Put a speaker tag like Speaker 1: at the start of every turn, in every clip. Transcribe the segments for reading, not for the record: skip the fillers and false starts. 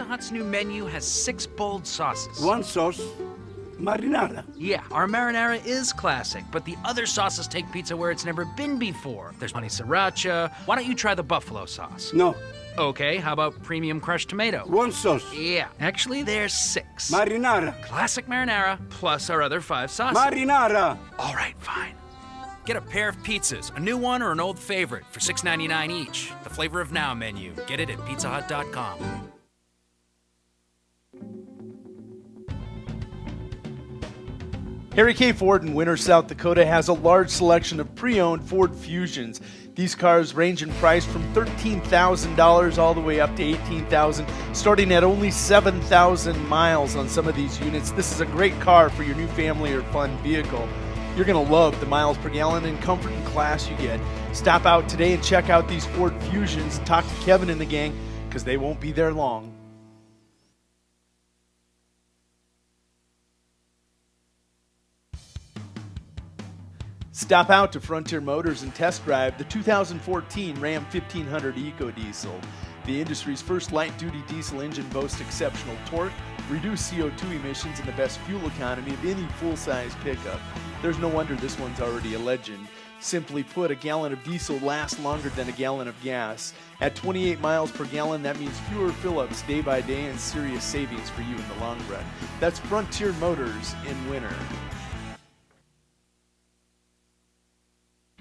Speaker 1: Hut's new menu has 6 bold sauces.
Speaker 2: One sauce, marinara.
Speaker 1: Yeah, our marinara is classic, but the other sauces take pizza where it's never been before. There's honey sriracha. Why don't you try the buffalo sauce?
Speaker 2: No.
Speaker 1: Okay, how about premium crushed tomato?
Speaker 2: One sauce.
Speaker 1: Yeah, actually there's 6.
Speaker 2: Marinara.
Speaker 1: Classic marinara, plus our other 5 sauces.
Speaker 2: Marinara.
Speaker 1: All right, fine. Get a pair of pizzas, a new one or an old favorite, for $6.99 each. The Flavor of Now menu. Get it at pizzahut.com.
Speaker 3: Harry K. Ford in Winter, South Dakota has a large selection of pre-owned Ford Fusions. These cars range in price from $13,000 all the way up to $18,000, starting at only 7,000 miles on some of these units. This is a great car for your new family or fun vehicle. You're going to love the miles per gallon and comfort and class you get. Stop out today and check out these Ford Fusions. Talk to Kevin and the gang, because they won't be there long. Stop out to Frontier Motors and test drive the 2014 Ram 1500 EcoDiesel. The industry's first light-duty diesel engine boasts exceptional torque, reduced CO2 emissions, and the best fuel economy of any full-size pickup. There's no wonder this one's already a legend. Simply put, a gallon of diesel lasts longer than a gallon of gas. At 28 miles per gallon, that means fewer fill-ups day by day and serious savings for you in the long run. That's Frontier Motors in winter.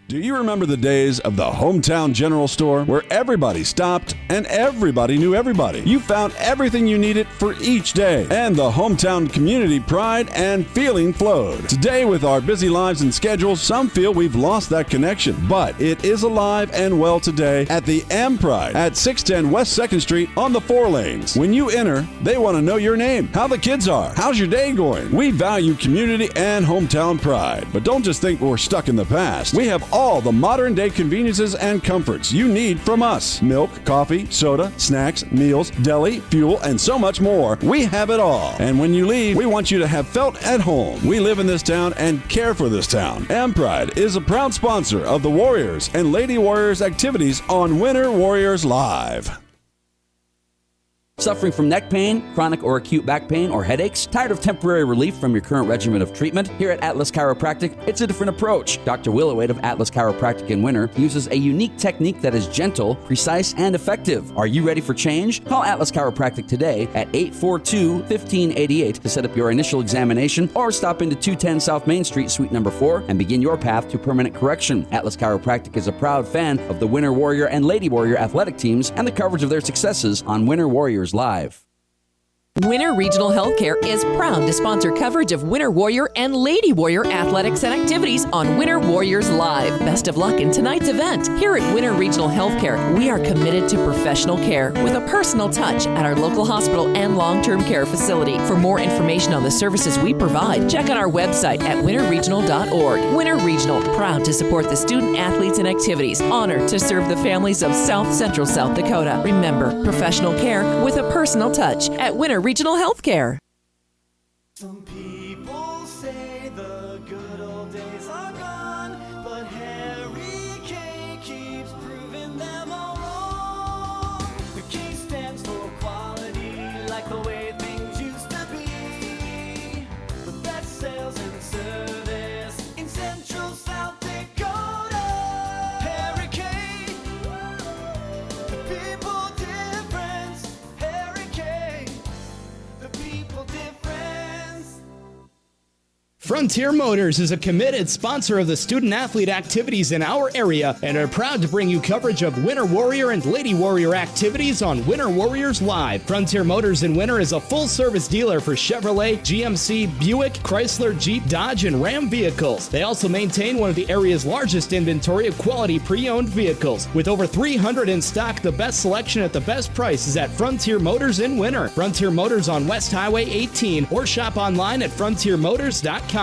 Speaker 4: Do you remember the days of the hometown general store where everybody stopped and everybody knew everybody? You found everything you needed for each day, and the hometown community pride and feeling flowed. Today, with our busy lives and schedules, some feel we've lost that connection, but it is alive and well today at the M Pride at 610 West 2nd Street on the 4 lanes. When you enter, they want to know your name, how the kids are, how's your day going. We value community and hometown pride, but don't just think we're stuck in the past. We have all the modern day conveniences and comforts you need from us. Milk, coffee, soda, snacks, meals, deli, fuel, and so much more. We have it all. And when you leave, we want you to have felt at home. We live in this town and care for this town. M Pride is a proud sponsor of the Warriors and Lady Warriors activities on Winter Warriors Live.
Speaker 5: Suffering from neck pain, chronic or acute back pain, or headaches? Tired of temporary relief from your current regimen of treatment? Here at Atlas Chiropractic, it's a different approach. Dr. Willowade of Atlas Chiropractic in Winter uses a unique technique that is gentle, precise, and effective. Are you ready for change? Call Atlas Chiropractic today at 842-1588 to set up your initial examination, or stop into 210 South Main Street, Suite number 4, and begin your path to permanent correction. Atlas Chiropractic is a proud fan of the Winter Warrior and Lady Warrior athletic teams and the coverage of their successes on Winter Warriors Live.
Speaker 6: Winter Regional Healthcare is proud to sponsor coverage of Winter Warrior and Lady Warrior athletics and activities on Winter Warriors Live. Best of luck in tonight's event. Here at Winter Regional Healthcare, we are committed to professional care with a personal touch at our local hospital and long-term care facility. For more information on the services we provide, check out our website at winterregional.org. Winter Regional, proud to support the student athletes and activities. Honored to serve the families of South Central South Dakota. Remember, professional care with a personal touch at Winter Regional Healthcare.
Speaker 7: Some people say the good old days are gone, but Harry K keeps proving them all wrong. The K stands for quality, like the way things used to be. The best sales and service in Central South Dakota. Harry K, the people difference. Harry K, the people difference.
Speaker 8: Frontier Motors is a committed sponsor of the student-athlete activities in our area and are proud to bring you coverage of Winter Warrior and Lady Warrior activities on Winter Warriors Live. Frontier Motors in Winter is a full-service dealer for Chevrolet, GMC, Buick, Chrysler, Jeep, Dodge, and Ram vehicles. They also maintain one of the area's largest inventory of quality pre-owned vehicles. With over 300 in stock, the best selection at the best price is at Frontier Motors in Winter. Frontier Motors on West Highway 18, or shop online at frontiermotors.com.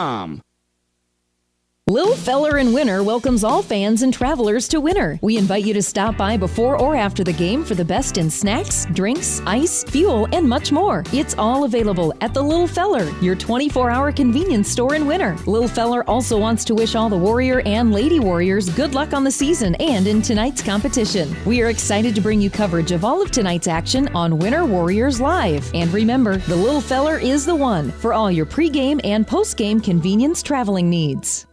Speaker 6: Lil Feller in Winter welcomes all fans and travelers to Winter. We invite you to stop by before or after the game for the best in snacks, drinks, ice, fuel, and much more. It's all available at the Lil Feller, your 24-hour convenience store in Winter. Lil Feller also wants to wish all the Warrior and Lady Warriors good luck on the season and in tonight's competition. We are excited to bring you coverage of all of tonight's action on Winter Warriors Live. And remember, the Lil Feller is the one for all your pregame and postgame convenience traveling needs.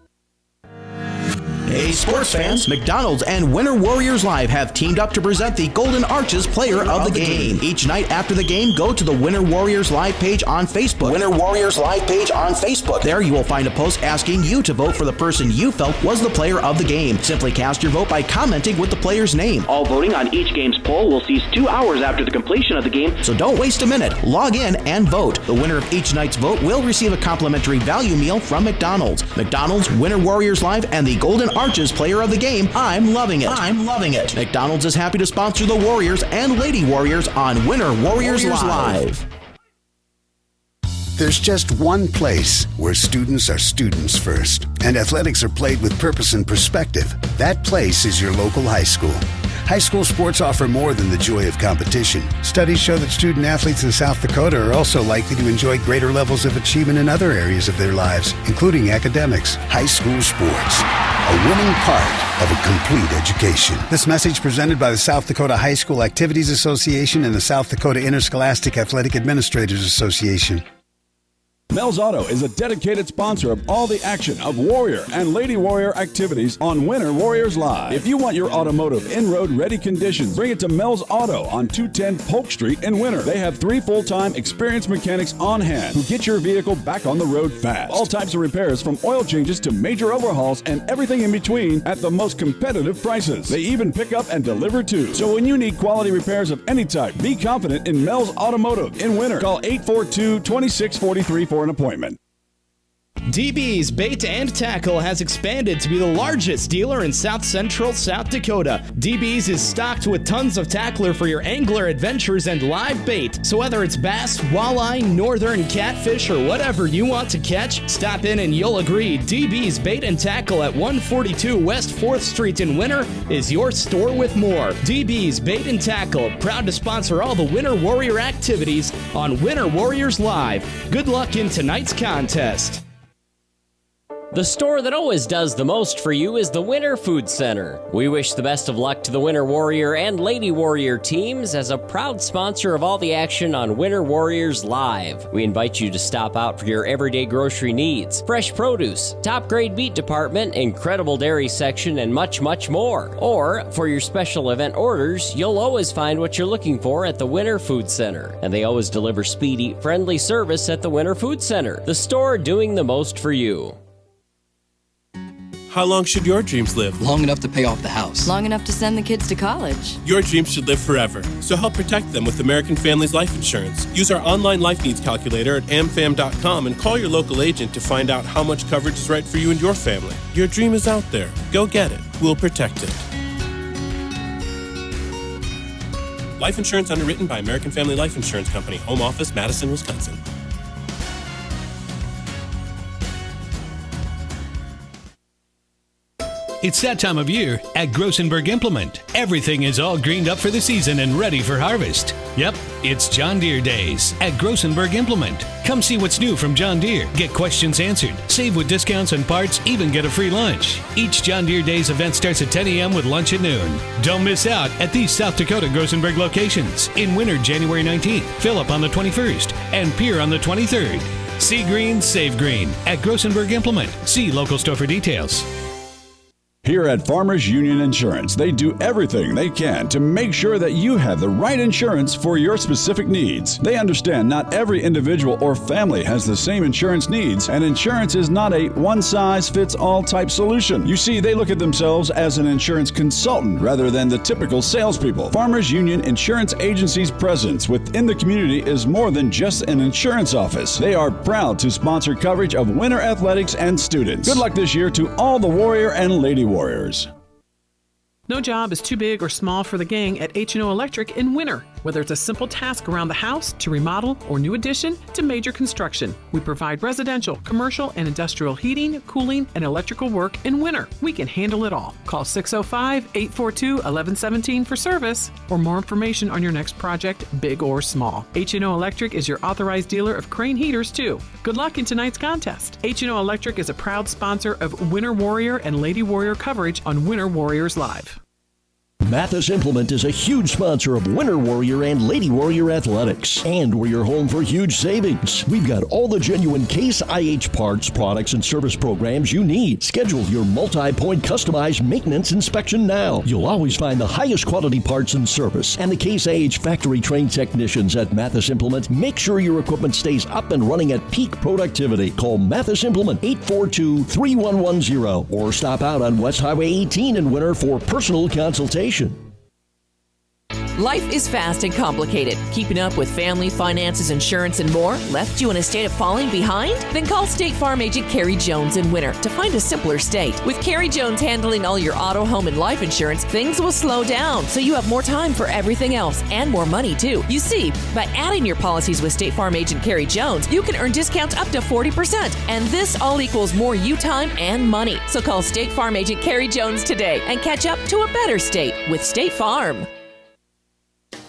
Speaker 9: Hey, sports fans, McDonald's and Winter Warriors Live have teamed up to present the Golden Arches Player of the Game. Each night after the game, go to the Winter Warriors Live page on Facebook. Winter Warriors Live page on Facebook. There you will find a post asking you to vote for the person you felt was the player of the game. Simply cast your vote by commenting with the player's name. All voting on each game's poll will cease 2 hours after the completion of the game, so don't waste a minute. Log in and vote. The winner of each night's vote will receive a complimentary value meal from McDonald's. McDonald's, Winter Warriors Live, and the Golden Arches Player of the Game. I'm loving it. I'm loving it. McDonald's is happy to sponsor the Warriors and Lady Warriors on Winter Warriors Live.
Speaker 10: There's just one place where students are students first, and athletics are played with purpose and perspective. That place is your local high school. High school sports offer more than the joy of competition. Studies show that student athletes in South Dakota are also likely to enjoy greater levels of achievement in other areas of their lives, including academics. High school sports, a winning part of a complete education. This message presented by the South Dakota High School Activities Association and the South Dakota Interscholastic Athletic Administrators Association.
Speaker 4: Mel's Auto is a dedicated sponsor of all the action of Warrior and Lady Warrior activities on Winter Warriors Live. If you want your automotive in-road ready conditions, bring it to Mel's Auto on 210 Polk Street in Winter. They have 3 full-time experienced mechanics on hand who get your vehicle back on the road fast. All types of repairs from oil changes to major overhauls and everything in between at the most competitive prices. They even pick up and deliver too. So when you need quality repairs of any type, be confident in Mel's Automotive in Winter. Call 842-2643 for an appointment.
Speaker 8: DB's Bait and Tackle has expanded to be the largest dealer in South Central South Dakota. DB's is stocked with tons of tackler for your angler adventures and live bait. So whether it's bass, walleye, northern catfish, or whatever you want to catch, stop in and you'll agree DB's Bait and Tackle at 142 West 4th Street in Winter is your store with more. DB's Bait and Tackle, proud to sponsor all the Winter Warrior activities on Winter Warriors Live. Good luck in tonight's contest.
Speaker 11: The store that always does the most for you is the Winter Food Center. We wish the best of luck to the Winter Warrior and Lady Warrior teams as a proud sponsor of all the action on Winter Warriors Live. We invite you to stop out for your everyday grocery needs, fresh produce, top grade meat department, incredible dairy section, and much, much more. Or for your special event orders, you'll always find what you're looking for at the Winter Food Center. And they always deliver speedy, friendly service at the Winter Food Center, the store doing the most for you.
Speaker 12: How long should your dreams live?
Speaker 13: Long enough to pay off the house.
Speaker 14: Long enough to send the kids to college.
Speaker 12: Your dreams should live forever, so help protect them with American Families Life Insurance. Use our online life needs calculator at amfam.com and call your local agent to find out how much coverage is right for you and your family. Your dream is out there. Go get it. We'll protect it. Life insurance underwritten by American Family Life Insurance Company. Home office, Madison, Wisconsin.
Speaker 15: It's that time of year at Grossenberg Implement. Everything is all greened up for the season and ready for harvest. Yep, it's John Deere Days at Grossenberg Implement. Come see what's new from John Deere. Get questions answered. Save with discounts and parts, even get a free lunch. Each John Deere Days event starts at 10 a.m. with lunch at noon. Don't miss out at these South Dakota Grossenberg locations. In Winter, January 19th, Phillip on the 21st, and Pierre on the 23rd. See green, save green at Grossenberg Implement. See local store for details.
Speaker 4: Here at Farmers Union Insurance, they do everything they can to make sure that you have the right insurance for your specific needs. They understand not every individual or family has the same insurance needs, and insurance is not a one-size-fits-all type solution. You see, they look at themselves as an insurance consultant rather than the typical salespeople. Farmers Union Insurance Agency's presence within the community is more than just an insurance office. They are proud to sponsor coverage of winter athletics and students. Good luck this year to all the Warrior and Lady Warriors.
Speaker 16: No job is too big or small for the gang at H&O Electric in Winter.
Speaker 13: Whether it's a simple task around the house to remodel or new addition to major construction, we provide residential, commercial, and industrial heating, cooling, and electrical work in winter. We can handle it all. Call 605-842-1117 for service or more information on your next project, big or small. H&O Electric is your authorized dealer of Crane heaters, too. Good luck in tonight's contest. H&O Electric is a proud sponsor of Winter Warrior and Lady Warrior coverage on Winter Warriors Live.
Speaker 16: Mathis Implement is a huge sponsor of Winter Warrior and Lady Warrior athletics, and we're your home for huge savings. We've got all the genuine Case IH parts, products, and service programs you need. Schedule your multi-point customized maintenance inspection now. You'll always find the highest quality parts and service, and the Case IH factory-trained technicians at Mathis Implement make sure your equipment stays up and running at peak productivity. Call Mathis Implement 842-3110 or stop out on West Highway 18 in Winter for personal consultation.
Speaker 6: Life is fast and complicated. Keeping up with family, finances, insurance, and more left you in a state of falling behind? Then call State Farm agent Carrie Jones in Winter to find a simpler state. With Carrie Jones handling all your auto, home, and life insurance, things will slow down, so you have more time for everything else and more money, too. You see, by adding your policies with State Farm agent Carrie Jones, you can earn discounts up to 40%, and this all equals more you time and money. So call State Farm agent Carrie Jones today and catch up to a better state with State Farm.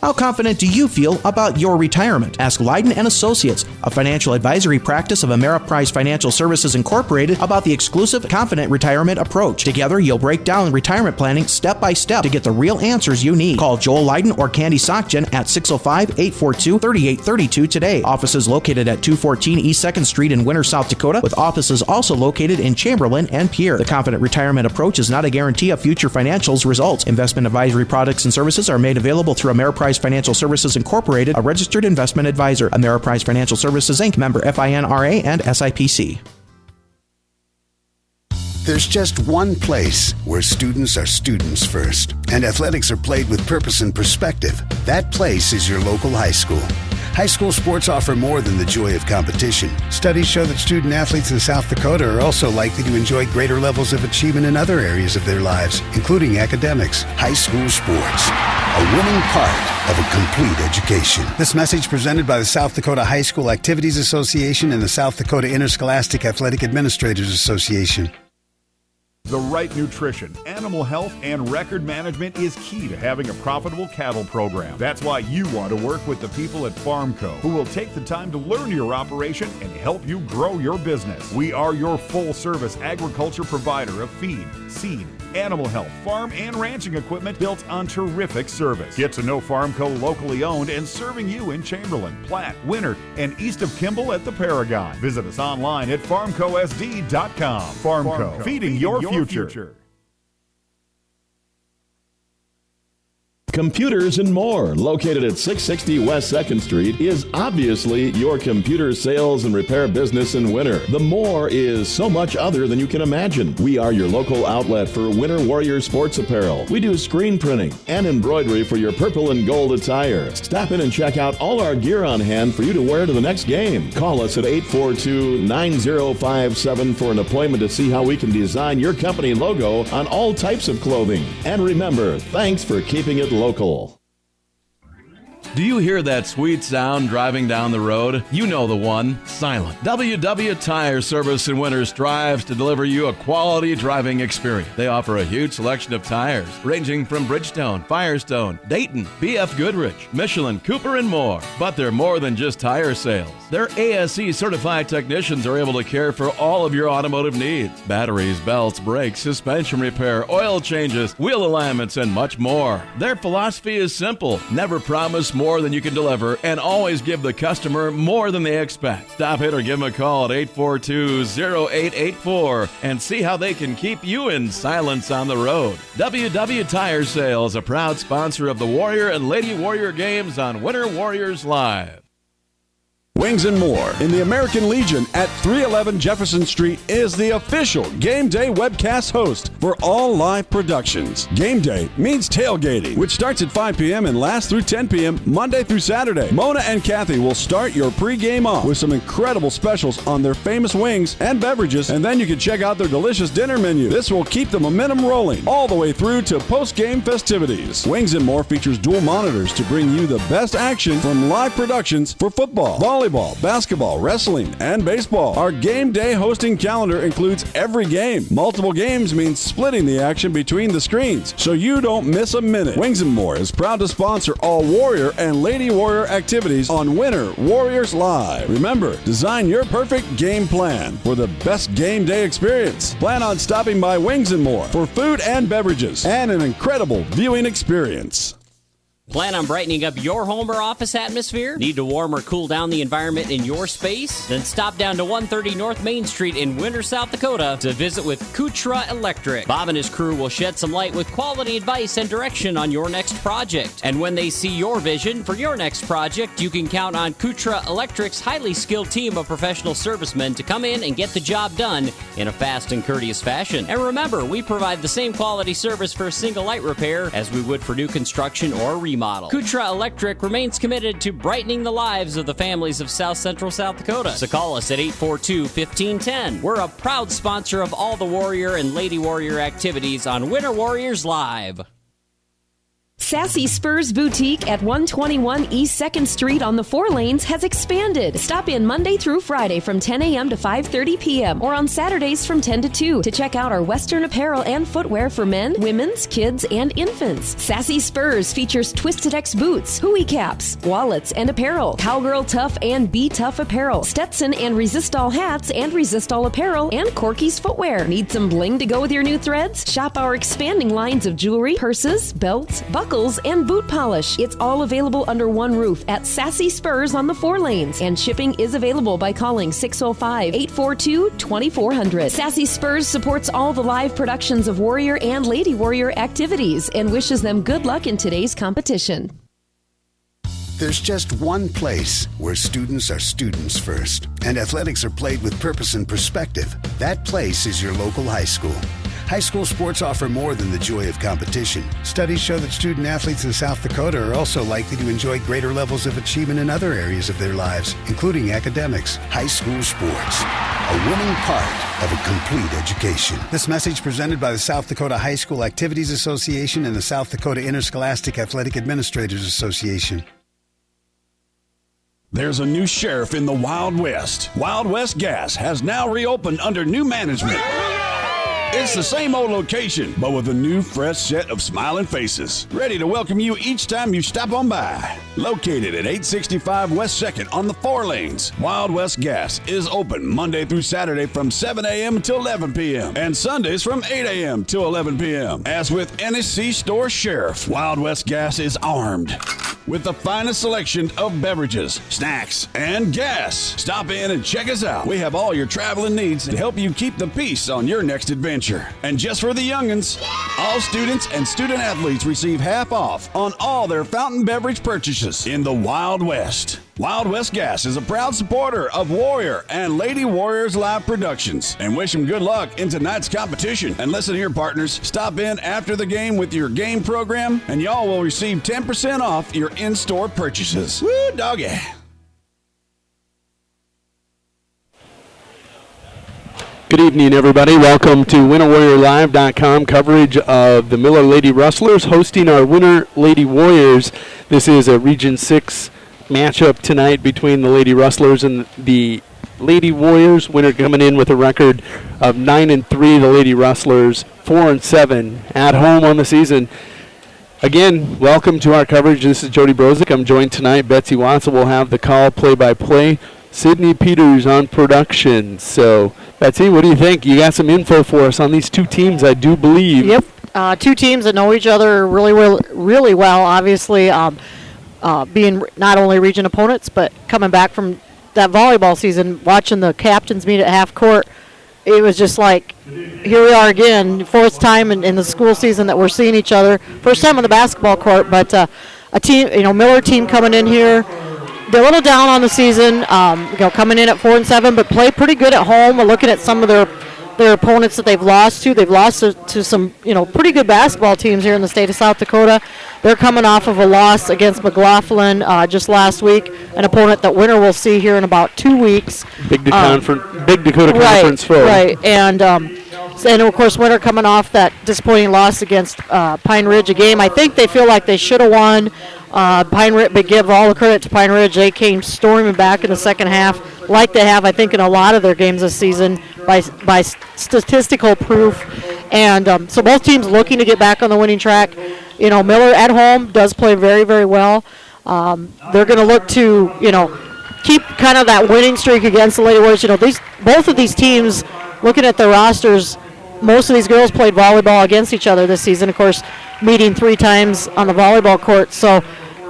Speaker 9: How confident do you feel about your retirement? Ask Leiden & Associates, a financial advisory practice of Ameriprise Financial Services Incorporated, about the exclusive Confident Retirement approach. Together, you'll break down retirement planning step by step to get the real answers you need. Call Joel Leiden or Candy Sockjen at 605-842-3832 today. Offices located at 214 East 2nd Street in Winter, South Dakota, with offices also located in Chamberlain and Pierre. The Confident Retirement approach is not a guarantee of future financials results. Investment advisory products and services are made available through Ameriprise Financial Services Incorporated, a registered investment advisor. Ameriprise Financial Services Inc., member FINRA and SIPC.
Speaker 10: There's just one place where students are students first, and athletics are played with purpose and perspective. That place is your local high school. High school sports offer more than the joy of competition. Studies show that student athletes in South Dakota are also likely to enjoy greater levels of achievement in other areas of their lives, including academics. High school sports, a winning part of a complete education. This message presented by the South Dakota High School Activities Association and the South Dakota Interscholastic Athletic Administrators Association.
Speaker 17: The right nutrition, animal health, and record management is key to having a profitable cattle program. That's why you want to work with the people at Farmco, who will take the time to learn your operation and help you grow your business. We are your full-service agriculture provider of feed, seed, animal health, farm, and ranching equipment built on terrific service. Get to know Farmco, locally owned and serving you in Chamberlain, Platte, Winter, and east of Kimball at the Paragon. Visit us online at farmcosd.com. Farmco, feeding your future.
Speaker 4: Computers and More, located at 660 West 2nd Street, is obviously your computer sales and repair business in Winter. The More is so much other than you can imagine. We are your local outlet for Winter Warrior sports apparel. We do screen printing and embroidery for your purple and gold attire. Stop in and check out all our gear on hand for you to wear to the next game. Call us at 842-9057 for an appointment to see how we can design your company logo on all types of clothing. And remember, thanks for keeping it local. Do you hear that sweet sound driving down the road? You know the one, silent. WW Tire Service in Winter strives to deliver you a quality driving experience. They offer a huge selection of tires, ranging from Bridgestone, Firestone, Dayton, BF Goodrich, Michelin, Cooper, and more. But they're more than just tire sales. Their ASE certified technicians are able to care for all of your automotive needs. Batteries, belts, brakes, suspension repair, oil changes, wheel alignments, and much more. Their philosophy is simple. Never promise more than you can deliver, and always give the customer more than they expect. Stop in or give them a call at 842-0884 and see how they can keep you in silence on the road. WW Tire Sales, a proud sponsor of the Warrior and Lady Warrior games on Winter Warriors Live. Wings and More in the American Legion at 311 Jefferson Street is the official Game Day webcast host for all live productions. Game Day means tailgating, which starts at 5 p.m. and lasts through 10 p.m. Monday through Saturday. Mona and Kathy will start your pregame off with some incredible specials on their famous wings and beverages, and then you can check out their delicious dinner menu. This will keep the momentum rolling all the way through to post-game festivities. Wings and More features dual monitors to bring you the best action from live productions for football, volleyball, basketball, wrestling, and baseball. Our game day hosting calendar includes every game. Multiple games means splitting the action between the screens, so you don't miss a minute. Wings and More is proud to sponsor all Warrior and Lady Warrior activities on Winter Warriors Live. Remember, design your perfect game plan for the best game day experience. Plan on stopping by Wings and More for food and beverages and an incredible viewing experience.
Speaker 11: Plan on brightening up your home or office atmosphere? Need to warm or cool down the environment in your space? Then stop down to 130 North Main Street in Winter, South Dakota to visit with Kutra Electric. Bob and his crew will shed some light with quality advice and direction on your next project. And when they see your vision for your next project, you can count on Kutra Electric's highly skilled team of professional servicemen to come in and get the job done in a fast and courteous fashion. And remember, we provide the same quality service for a single light repair as we would for new construction or remodel. Kutra Electric remains committed to brightening the lives of the families of South Central South Dakota. So call us at 842-1510. We're a proud sponsor of all the Warrior and Lady Warrior activities on Winter Warriors Live.
Speaker 6: Sassy Spurs Boutique at 121 East 2nd Street on the 4 lanes has expanded. Stop in Monday through Friday from 10 a.m. to 5:30 p.m. or on Saturdays from 10 to 2 to check out our Western apparel and footwear for men, women's, kids, and infants. Sassy Spurs features Twisted X boots, hooey caps, wallets, and apparel, Cowgirl Tough and Be Tough apparel, Stetson and Resistol hats and Resistol apparel, and Corky's footwear. Need some bling to go with your new threads? Shop our expanding lines of jewelry, purses, belts, buckles, and boot polish. It's all available under one roof at Sassy Spurs on the 4 lanes, and shipping is available by calling 605-842-2400. Sassy Spurs supports all the live productions of Warrior and Lady Warrior activities and wishes them good luck in today's competition.
Speaker 10: There's just one place where students are students first, and athletics are played with purpose and perspective. That place is your local high school. High school sports offer more than the joy of competition. Studies show that student athletes in South Dakota are also likely to enjoy greater levels of achievement in other areas of their lives, including academics. High school sports, a winning part of a complete education. This message presented by the South Dakota High School Activities Association and the South Dakota Interscholastic Athletic Administrators Association.
Speaker 4: There's a new sheriff in the Wild West. Wild West Gas has now reopened under new management. It's the same old location, but with a new, fresh set of smiling faces, ready to welcome you each time you stop on by. Located at 865 West 2nd on the 4 lanes, Wild West Gas is open Monday through Saturday from 7 a.m. till 11 p.m. and Sundays from 8 a.m. till 11 p.m. As with any C-store sheriff, Wild West Gas is armed with the finest selection of beverages, snacks, and gas. Stop in and check us out. We have all your traveling needs to help you keep the peace on your next adventure. And just for the youngins, all students and student athletes receive half off on all their fountain beverage purchases in the Wild West. Wild West Gas is a proud supporter of Warrior and Lady Warriors Live Productions and wish them good luck in tonight's competition. And listen here, partners, stop in after the game with your game program and y'all will receive 10% off your in-store purchases. Woo, doggy.
Speaker 18: Good evening, everybody. Welcome to WinterWarriorLive.com coverage of the Miller Lady Rustlers hosting our Winter Lady Warriors. This is a Region 6 matchup tonight between the Lady Rustlers and the Lady Warriors. Winter coming in with a record of 9-3. The Lady Rustlers 4-7 at home on the season. Again, welcome to our coverage. This is Jody Brozick. I'm joined tonight. Betsy Watson will have the call play-by-play. Sydney Peters on production. So, Betsy, what do you think? You got some info for us on these two teams, I do believe.
Speaker 19: Yep, two teams that know each other really well. Obviously, being not only region opponents, but coming back from that volleyball season, watching the captains meet at half court, it was just like, here we are again, fourth time in the school season that we're seeing each other. First time on the basketball court, but a team, Miller team coming in here, they're a little down on the season, coming in at 4-7, but play pretty good at home. We're looking at some of their opponents that they've lost to. They've lost to some, pretty good basketball teams here in the state of South Dakota. They're coming off of a loss against McLaughlin just last week, an opponent that Winter will see here in about 2 weeks.
Speaker 18: Big Dakota Conference foe.
Speaker 19: Right, and of course Winter coming off that disappointing loss against Pine Ridge, a game I think they feel like they should have won. Pine Ridge, but give all the credit to Pine Ridge. They came storming back in the second half, like they have, I think, in a lot of their games this season by statistical proof. And so both teams looking to get back on the winning track. Miller at home does play very, very well. They're going to look to, keep kind of that winning streak against the Lady Warriors. Both of these teams, looking at their rosters, most of these girls played volleyball against each other this season, of course, meeting 3 times on the volleyball court. So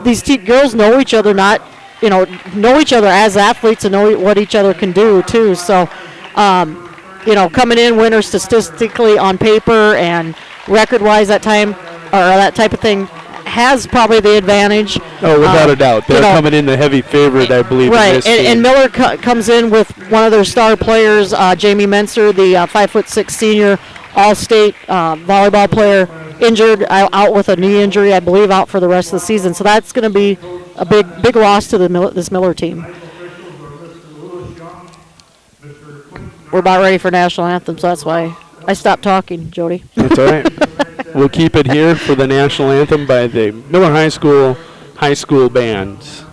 Speaker 19: these girls know each other, know each other as athletes and know what each other can do, too. So, coming in, Winter statistically on paper and record-wise that type of thing has probably the advantage.
Speaker 18: Oh, without a doubt. They're coming in the heavy favorite, I believe.
Speaker 19: Right,
Speaker 18: in this game.
Speaker 19: And Miller comes in with one of their star players, Jamie Menser, the 5'6" senior all-state volleyball player, injured, out with a knee injury, I believe, out for the rest of the season. So that's going to be a big loss to this Miller team. We're about ready for national anthem, so that's why I stopped talking, Jody.
Speaker 18: That's all right. We'll keep it here for the national anthem by the Miller High School bands.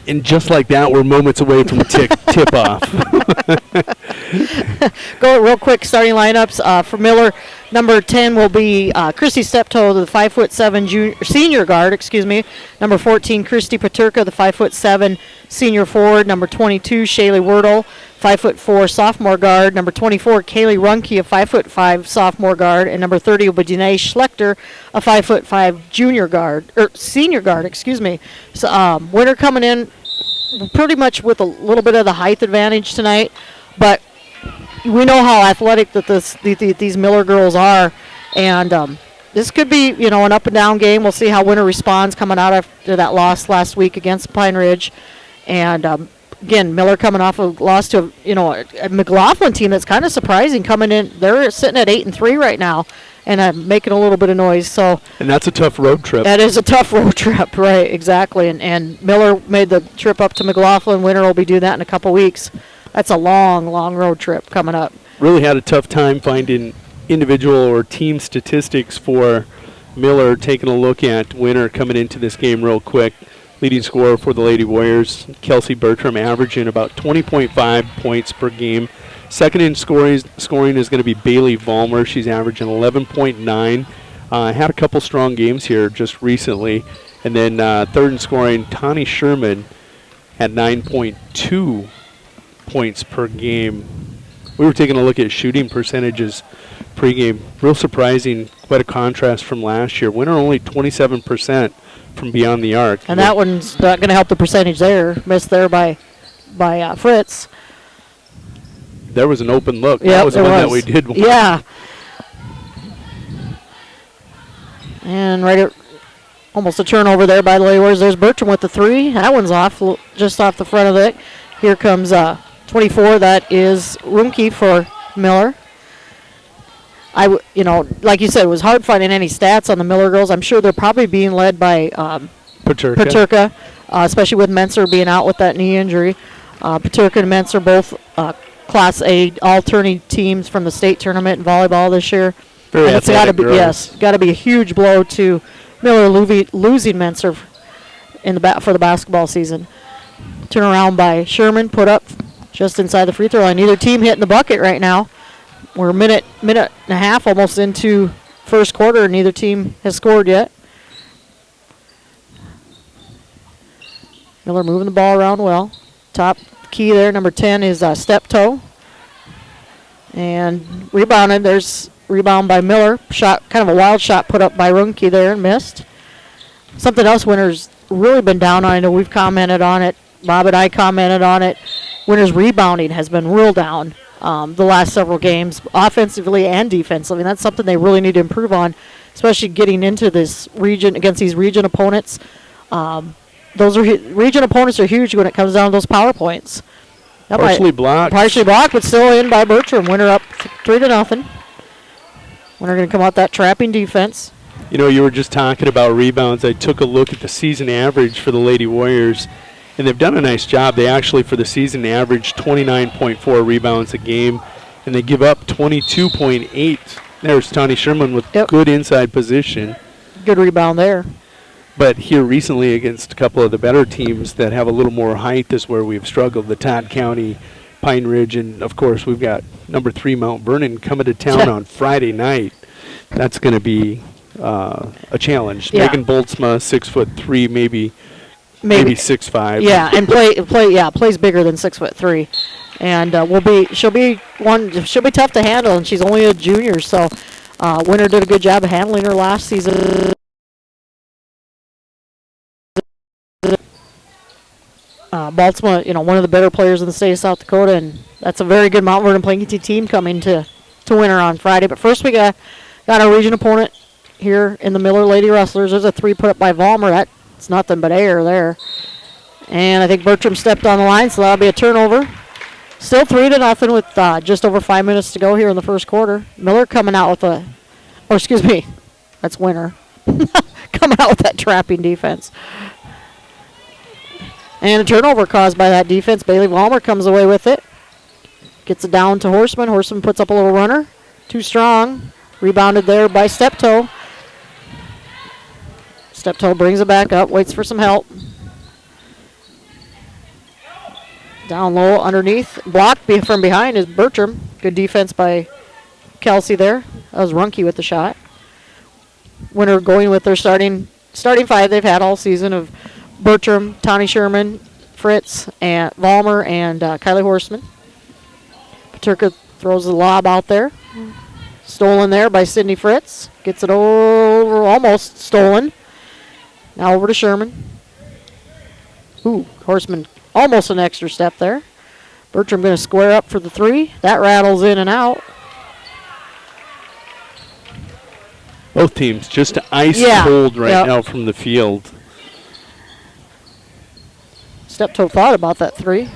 Speaker 18: And just like that, we're moments away from tip-off.
Speaker 19: Go real quick, starting lineups. For Miller, number 10 will be Christy Steptoe, the 5'7" senior guard, Number 14, Christy Paterka, the 5'7" senior forward. Number 22, Shaylee Wordle, 5'4" sophomore guard. Number 24, Kaylee Runke, a 5'5" sophomore guard. And number 30 will be Danae Schlechter, a 5'5" senior guard, So Winter coming in pretty much with a little bit of the height advantage tonight, but we know how athletic that these Miller girls are, and this could be an up and down game. We'll see how Winter responds coming out after that loss last week against Pine Ridge, and again, Miller coming off a loss to a McLaughlin team that's kind of surprising coming in. They're sitting at 8-3 right now, and making a little bit of noise. So. And
Speaker 18: that's a tough road trip.
Speaker 19: That is a tough road trip, right? Exactly. And Miller made the trip up to McLaughlin. Winter will be doing that in a couple weeks. That's a long road trip coming up.
Speaker 18: Really had a tough time finding individual or team statistics for Miller. Taking a look at Winter coming into this game real quick. Leading scorer for the Lady Warriors, Kelsey Bertram, averaging about 20.5 points per game. Second in scoring is going to be Bailey Vollmer. She's averaging 11.9. Had a couple strong games here just recently. And then third in scoring, Tani Sherman at 9.2 points per game. We were taking a look at shooting percentages pregame. Real surprising, quite a contrast from last year. Winner only 27% from beyond the arc.
Speaker 19: And that one's not going to help the percentage there. Missed there by Fritz.
Speaker 18: There was an open look.
Speaker 19: Yep,
Speaker 18: that was the one that
Speaker 19: was.
Speaker 18: we did want.
Speaker 19: Yeah. And right at almost a turnover there by the Lady Warriors. There's Bertram with the 3. That one's off, just off the front of it. Here comes 24. That is Rumke for Miller. Like you said, it was hard finding any stats on the Miller girls. I'm sure they're probably being led by Paterka, especially with Menser being out with that knee injury. Paterka and Menser both Class A all-tourney teams from the state tournament in volleyball this year.
Speaker 18: Very
Speaker 19: and it's got to be
Speaker 18: girls.
Speaker 19: got to be a huge blow to Miller losing Menser for the basketball season. Turn around by Sherman, put up just inside the free throw line. Neither team hitting the bucket right now. We're a minute and a half almost into first quarter, and neither team has scored yet. Miller moving the ball around well. Top key there, number 10 is Step Toe. And rebounded. There's rebound by Miller. Shot, kind of a wild shot put up by Runke there and missed. Something else Winter's really been down on. I know we've commented on it. Bob and I commented on it. Winter's rebounding has been real down the last several games, offensively and defensively. And that's something they really need to improve on, especially getting into this region against these region opponents. Region opponents are huge when it comes down to those power points.
Speaker 18: Partially blocked,
Speaker 19: but still in by Bertram. Winter up 3-0. Winter going to come out that trapping defense.
Speaker 18: You know, you were just talking about rebounds. I took a look at the season average for the Lady Warriors, and they've done a nice job. They actually, for the season, average 29.4 rebounds a game, and they give up 22.8. There's Tawny Sherman with good inside position.
Speaker 19: Good rebound there.
Speaker 18: But here recently against a couple of the better teams that have a little more height is where we've struggled. The Todd County, Pine Ridge, and, of course, we've got number 3 Mount Vernon coming to town on Friday night. That's going to be a challenge.
Speaker 19: Yeah.
Speaker 18: Megan Boltzma, 6'3", maybe 6'5".
Speaker 19: Yeah, and plays bigger than 6'3", and she'll be tough to handle, and she's only a junior, so Winter did a good job of handling her last season. Boltzma, one of the better players in the state of South Dakota, and that's a very good Mount Vernon Plankton team coming to Winter on Friday. But first we got our region opponent here in the Miller Lady Rustlers. There's a 3 put up by Vollmer. That's nothing but air there. And I think Bertram stepped on the line, so that'll be a turnover. Still 3-0 with just over 5 minutes to go here in the first quarter. Miller coming out with that's Winter. Coming out with that trapping defense. And a turnover caused by that defense. Bailey Vollmer comes away with it. Gets it down to Horseman. Horseman puts up a little runner. Too strong. Rebounded there by Steptoe. Steptoe brings it back up. Waits for some help. Down low underneath. Blocked from behind is Bertram. Good defense by Kelsey there. That was Runke with the shot. Winter going with their starting 5 they've had all season of Bertram, Tawny Sherman, Fritz, and Vollmer, and Kylie Horseman. Paterka throws the lob out there. Stolen there by Sydney Fritz. Gets it over, almost stolen. Now over to Sherman. Ooh, Horseman almost an extra step there. Bertram going to square up for the 3. That rattles in and out.
Speaker 18: Both teams just ice cold right now from the field.
Speaker 19: Steptoe thought about that 3.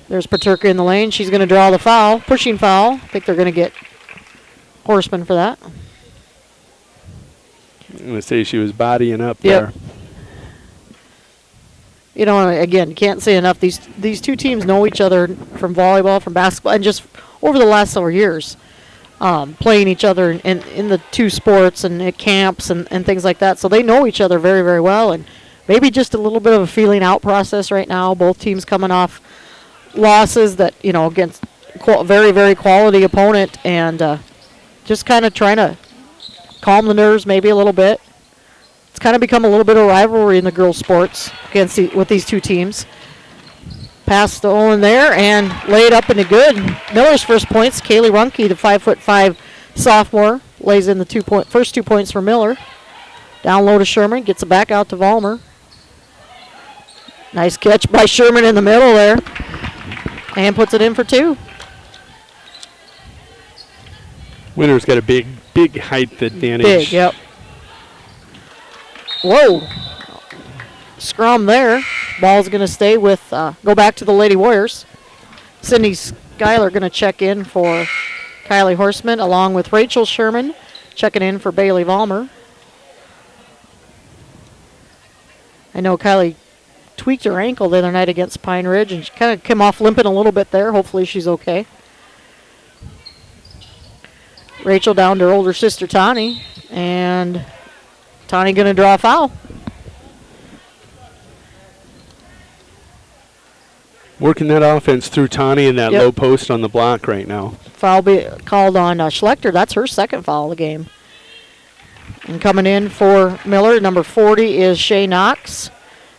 Speaker 19: There's Paterka in the lane. She's going to draw the foul, pushing foul. I think they're going to get Horseman for that.
Speaker 18: I'm going to say she was bodying up there.
Speaker 19: Again, you can't say enough. These two teams know each other from volleyball, from basketball, and just over the last several years, playing each other in the 2 sports and at camps and things like that. So they know each other very, very well, and maybe just a little bit of a feeling out process right now. Both teams coming off losses that, against very, very quality opponent, and just kind of trying to calm the nerves maybe a little bit. It's kind of become a little bit of rivalry in the girls' sports with these 2 teams. Pass stolen there and laid up into good. Miller's first points. Kaylee Runke, the 5'5" sophomore, lays in the first 2 points for Miller. Down low to Sherman, gets it back out to Vollmer. Nice catch by Sherman in the middle there. And puts it in for 2.
Speaker 18: Winner's got a big height advantage.
Speaker 19: Big, yep. Whoa. Scrum there. Ball's going to stay with, go back to the Lady Warriors. Sydney Schuyler going to check in for Kylie Horseman, along with Rachel Sherman, checking in for Bailey Vollmer. I know Kylie tweaked her ankle the other night against Pine Ridge, and she kind of came off limping a little bit there. Hopefully she's okay. Rachel down to her older sister, Tani, and Tani going to draw a foul.
Speaker 18: Working that offense through Tani in that low post on the block right now.
Speaker 19: Foul be called on Schlechter. That's her second foul of the game. And coming in for Miller, number 40 is Shay Knox.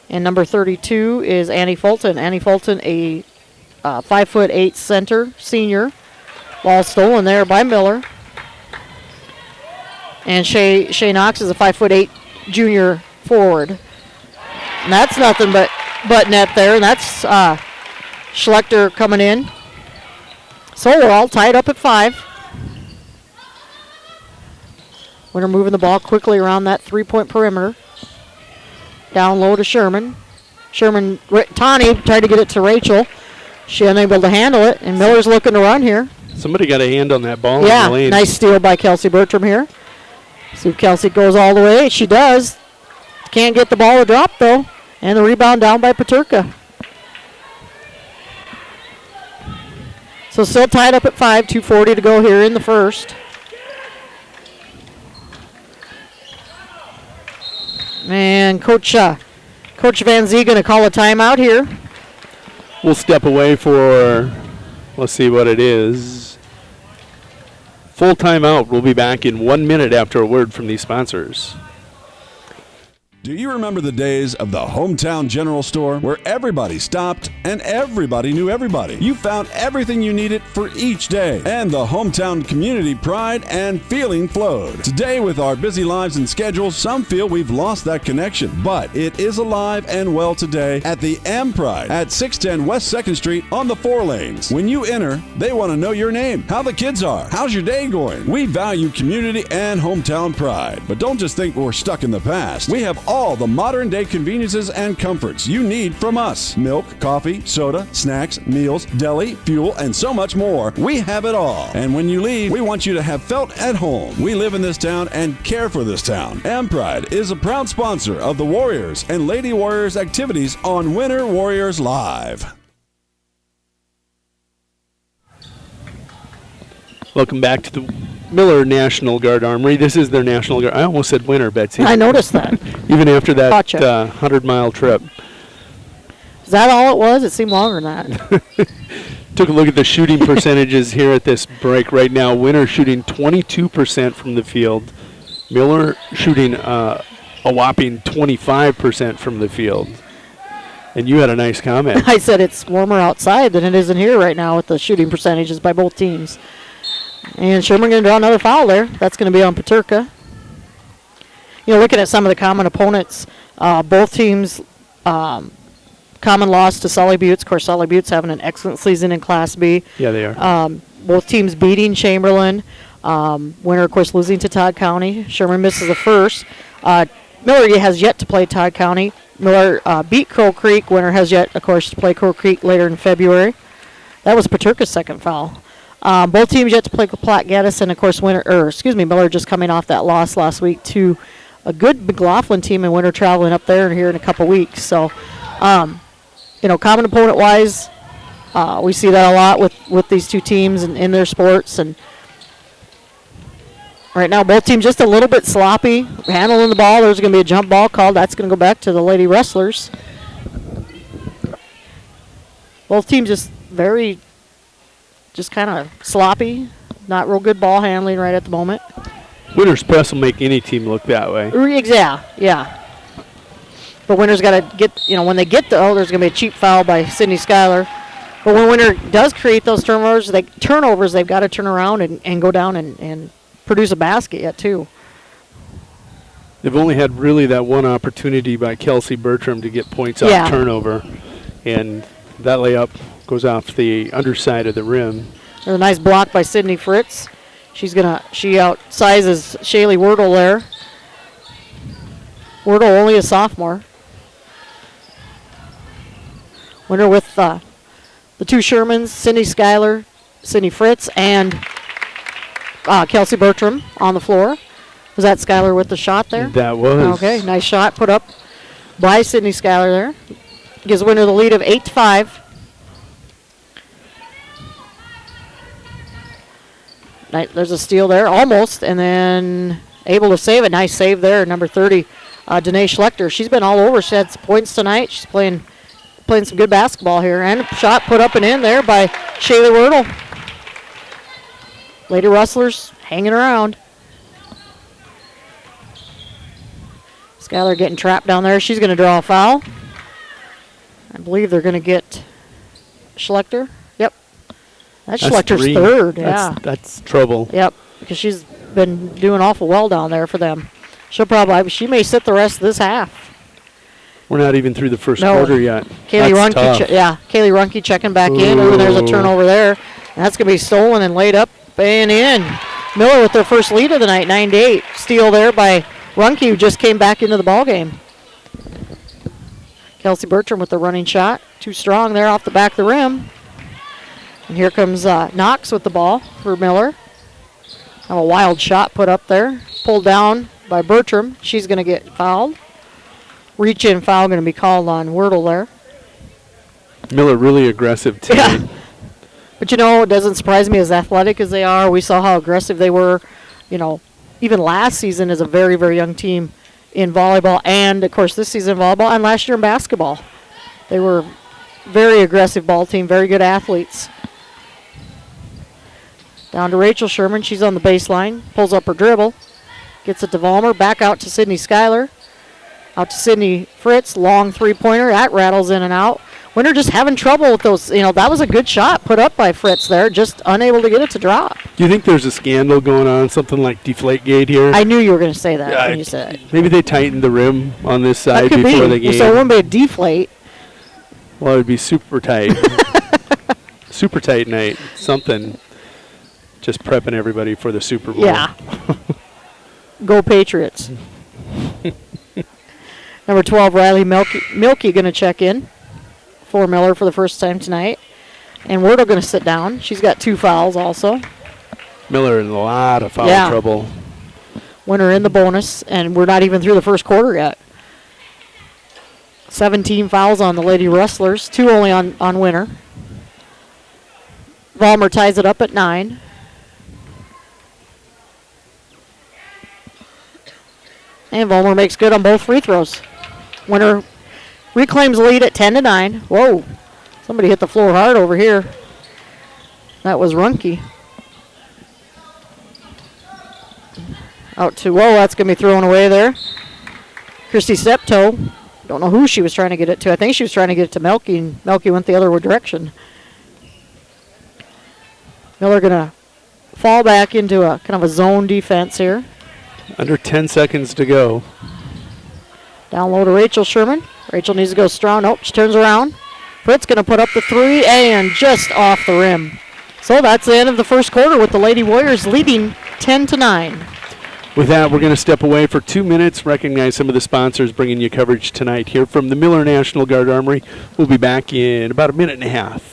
Speaker 19: And number 32 is Annie Fulton. Annie Fulton, a 5'8" center, senior. Ball stolen there by Miller. And Shay Knox is a 5'8" junior forward. And that's nothing but net there. And that's Schlechter coming in. So we're all tied up at 5. Winner moving the ball quickly around that 3-point perimeter. Down low to Sherman. Tani tried to get it to Rachel. She unable to handle it, and Miller's looking to run here.
Speaker 18: Somebody got a hand on that ball in the lane.
Speaker 19: Nice steal by Kelsey Bertram here. See if Kelsey goes all the way. She does. Can't get the ball to drop, though. And the rebound down by Paterka. So still tied up at 5, 2:40 to go here in the first. And Coach Van Zee going to call a timeout here.
Speaker 18: We'll step away for, let's see what it is. Full timeout. We'll be back in 1 minute after a word from these sponsors.
Speaker 4: Do you remember the days of the hometown general store where everybody stopped and everybody knew everybody? You found everything you needed for each day, and the hometown community pride and feeling flowed. Today, with our busy lives and schedules, some feel we've lost that connection, but it is alive and well today at the M Pride at 610 West 2nd Street on the 4 lanes. When you enter, they want to know your name, how the kids are, how's your day going. We value community and hometown pride, but don't just think we're stuck in the past. We have all the modern day conveniences and comforts you need from us. Milk, coffee, soda, snacks, meals, deli, fuel, and so much more. We have it all. And when you leave, we want you to have felt at home. We live in this town and care for this town. M Pride is a proud sponsor of the Warriors and Lady Warriors activities on Winter Warriors Live.
Speaker 18: Welcome back to the Miller National Guard Armory. This is their National Guard. I almost said winter, Betsy.
Speaker 19: I noticed that.
Speaker 18: Even after that 100-mile trip.
Speaker 19: Is that all it was? It seemed longer than that.
Speaker 18: Took a look at the shooting percentages here at this break right now. Winter shooting 22% from the field. Miller shooting a whopping 25% from the field. And you had a nice comment.
Speaker 19: I said it's warmer outside than it is in here right now with the shooting percentages by both teams. And Sherman going to draw another foul there. That's going to be on Paterka. You know, looking at some of the common opponents, both teams common loss to Sully Buttes. Of course, Sully Buttes having an excellent season in Class B.
Speaker 18: Yeah, they are.
Speaker 19: Both teams beating Chamberlain. Winner, of course, losing to Todd County. Sherman misses the first. Miller has yet to play Todd County. Miller beat Crow Creek. Winner has yet, of course, to play Crow Creek later in February. That was Paterka's second foul. Both teams yet to play Platte Geddes, and of course, Miller just coming off that loss last week to a good McLaughlin team, and Winter traveling up there here in a couple weeks. So, common opponent-wise, we see that a lot with these two teams and in their sports. And right now, both teams just a little bit sloppy handling the ball. There's going to be a jump ball called. That's going to go back to the Lady Rustlers. Both teams just kind of sloppy, not real good ball handling right at the moment.
Speaker 18: Winter's press will make any team look that way.
Speaker 19: Yeah. But Winter's got to get, when they get there's going to be a cheap foul by Sydney Schuyler. But when Winter does create those turnovers, they've got to turn around and go down and produce a basket yet, too.
Speaker 18: They've only had really that one opportunity by Kelsey Bertram to get points off turnover. And that layup goes off the underside of the rim.
Speaker 19: There's a nice block by Sydney Fritz. She outsizes Shaylee Wordle there. Wordle only a sophomore. Winner with the two Shermans, Sydney Schuyler, Sydney Fritz, and Kelsey Bertram on the floor. Was that Schuyler with the shot there?
Speaker 18: That was.
Speaker 19: Okay, nice shot put up by Sydney Schuyler there. Gives Winner the lead of 8-5. There's a steal there, almost, and then able to save it. Nice save there, number 30, Danae Schlechter. She's been all over. She had some points tonight. She's playing some good basketball here. And a shot put up and in there by Shaylee Wordle. Lady Rustlers hanging around. Schuyler getting trapped down there. She's going to draw a foul. I believe they're going to get Schlechter. Yep. That's Schlecter's
Speaker 18: three.
Speaker 19: third.
Speaker 18: That's trouble.
Speaker 19: Yep, because she's been doing awful well down there for them. She may sit the rest of this half.
Speaker 18: We're not even through the first quarter yet.
Speaker 19: Kaylee Runke checking back in. Oh, there's a turnover there. And that's going to be stolen and laid up and in. Miller with their first lead of the night, 9-8. Steal there by Runke, who just came back into the ballgame. Kelsey Bertram with the running shot. Too strong there off the back of the rim. And here comes Knox with the ball for Miller. Have a wild shot put up there. Pulled down by Bertram. She's going to get fouled. Reach-in foul going to be called on Wordle there.
Speaker 18: Miller really aggressive tonight.
Speaker 19: Yeah. But, it doesn't surprise me as athletic as they are. We saw how aggressive they were, even last season as a very, very young team in volleyball. And, of course, this season in volleyball and last year in basketball. They were very aggressive ball team, very good athletes. Down to Rachel Sherman. She's on the baseline. Pulls up her dribble. Gets it to Vollmer. Back out to Sydney Schuyler. Out to Sydney Fritz. Long three-pointer. That rattles in and out. Winter just having trouble with those. That was a good shot put up by Fritz there. Just unable to get it to drop.
Speaker 18: Do you think there's a scandal going on, something like Deflategate here?
Speaker 19: I knew you were going to say that when you said it.
Speaker 18: Maybe they tightened the rim on this side
Speaker 19: before
Speaker 18: the game.
Speaker 19: So it wouldn't be a deflate.
Speaker 18: Well, it would be super tight. Super tight night. Something. Just prepping everybody for the Super Bowl.
Speaker 19: Yeah. Go Patriots. Number 12, Riley Milky going to check in for Miller for the first time tonight. And Wordle going to sit down. She's got 2 fouls also.
Speaker 18: Miller in a lot of foul trouble.
Speaker 19: Winner in the bonus, and we're not even through the first quarter yet. 17 fouls on the Lady Rustlers, 2 only on Winner. Vollmer ties it up at 9. And Vollmer makes good on both free throws. Winner reclaims the lead at 10-9. Whoa, somebody hit the floor hard over here. That was Runke. Out to, that's going to be thrown away there. Christy Steptoe, don't know who she was trying to get it to. I think she was trying to get it to Melky, and Melky went the other direction. Miller going to fall back into a kind of a zone defense here.
Speaker 18: Under 10 seconds to go.
Speaker 19: Down low to Rachel Sherman. Rachel needs to go strong. Nope, she turns around. Fritz going to put up the 3 and just off the rim. So that's the end of the first quarter with the Lady Warriors leading 10-9.
Speaker 18: With that, we're going to step away for 2 minutes, recognize some of the sponsors bringing you coverage tonight here from the Miller National Guard Armory. We'll be back in about a minute and a half.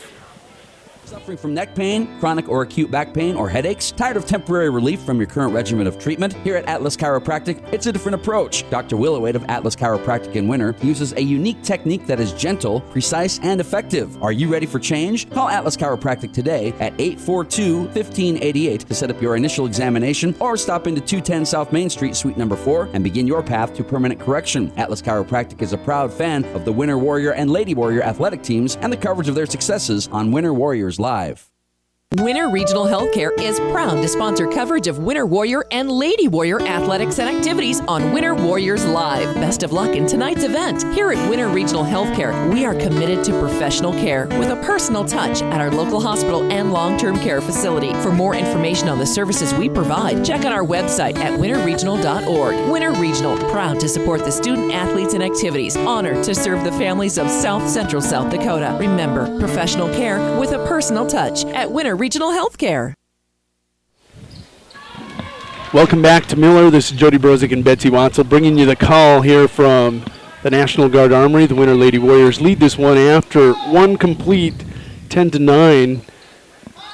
Speaker 5: Suffering from neck pain, chronic or acute back pain, or headaches? Tired of temporary relief from your current regimen of treatment? Here at Atlas Chiropractic, it's a different approach. Dr. Willowade of Atlas Chiropractic in Winter uses a unique technique that is gentle, precise, and effective. Are you ready for change? Call Atlas Chiropractic today at 842-1588 to set up your initial examination, or stop into 210 South Main Street, Suite number 4, and begin your path to permanent correction. Atlas Chiropractic is a proud fan of the Winter Warrior and Lady Warrior athletic teams and the coverage of their successes on Winter Warriors Live.
Speaker 6: Winter Regional Healthcare is proud to sponsor coverage of Winter Warrior and Lady Warrior athletics and activities on Winter Warriors Live. Best of luck in tonight's event. Here at Winter Regional Healthcare, we are committed to professional care with a personal touch at our local hospital and long-term care facility. For more information on the services we provide, check out our website at winterregional.org. Winter Regional, proud to support the student athletes and activities. Honored to serve the families of South Central South Dakota. Remember, professional care with a personal touch at Winter Regional Healthcare.
Speaker 18: Welcome back to Miller. This is Jody Brozick and Betsy Watzel bringing you the call here from the National Guard Armory. The Winter Lady Warriors lead this one after one complete, 10-9.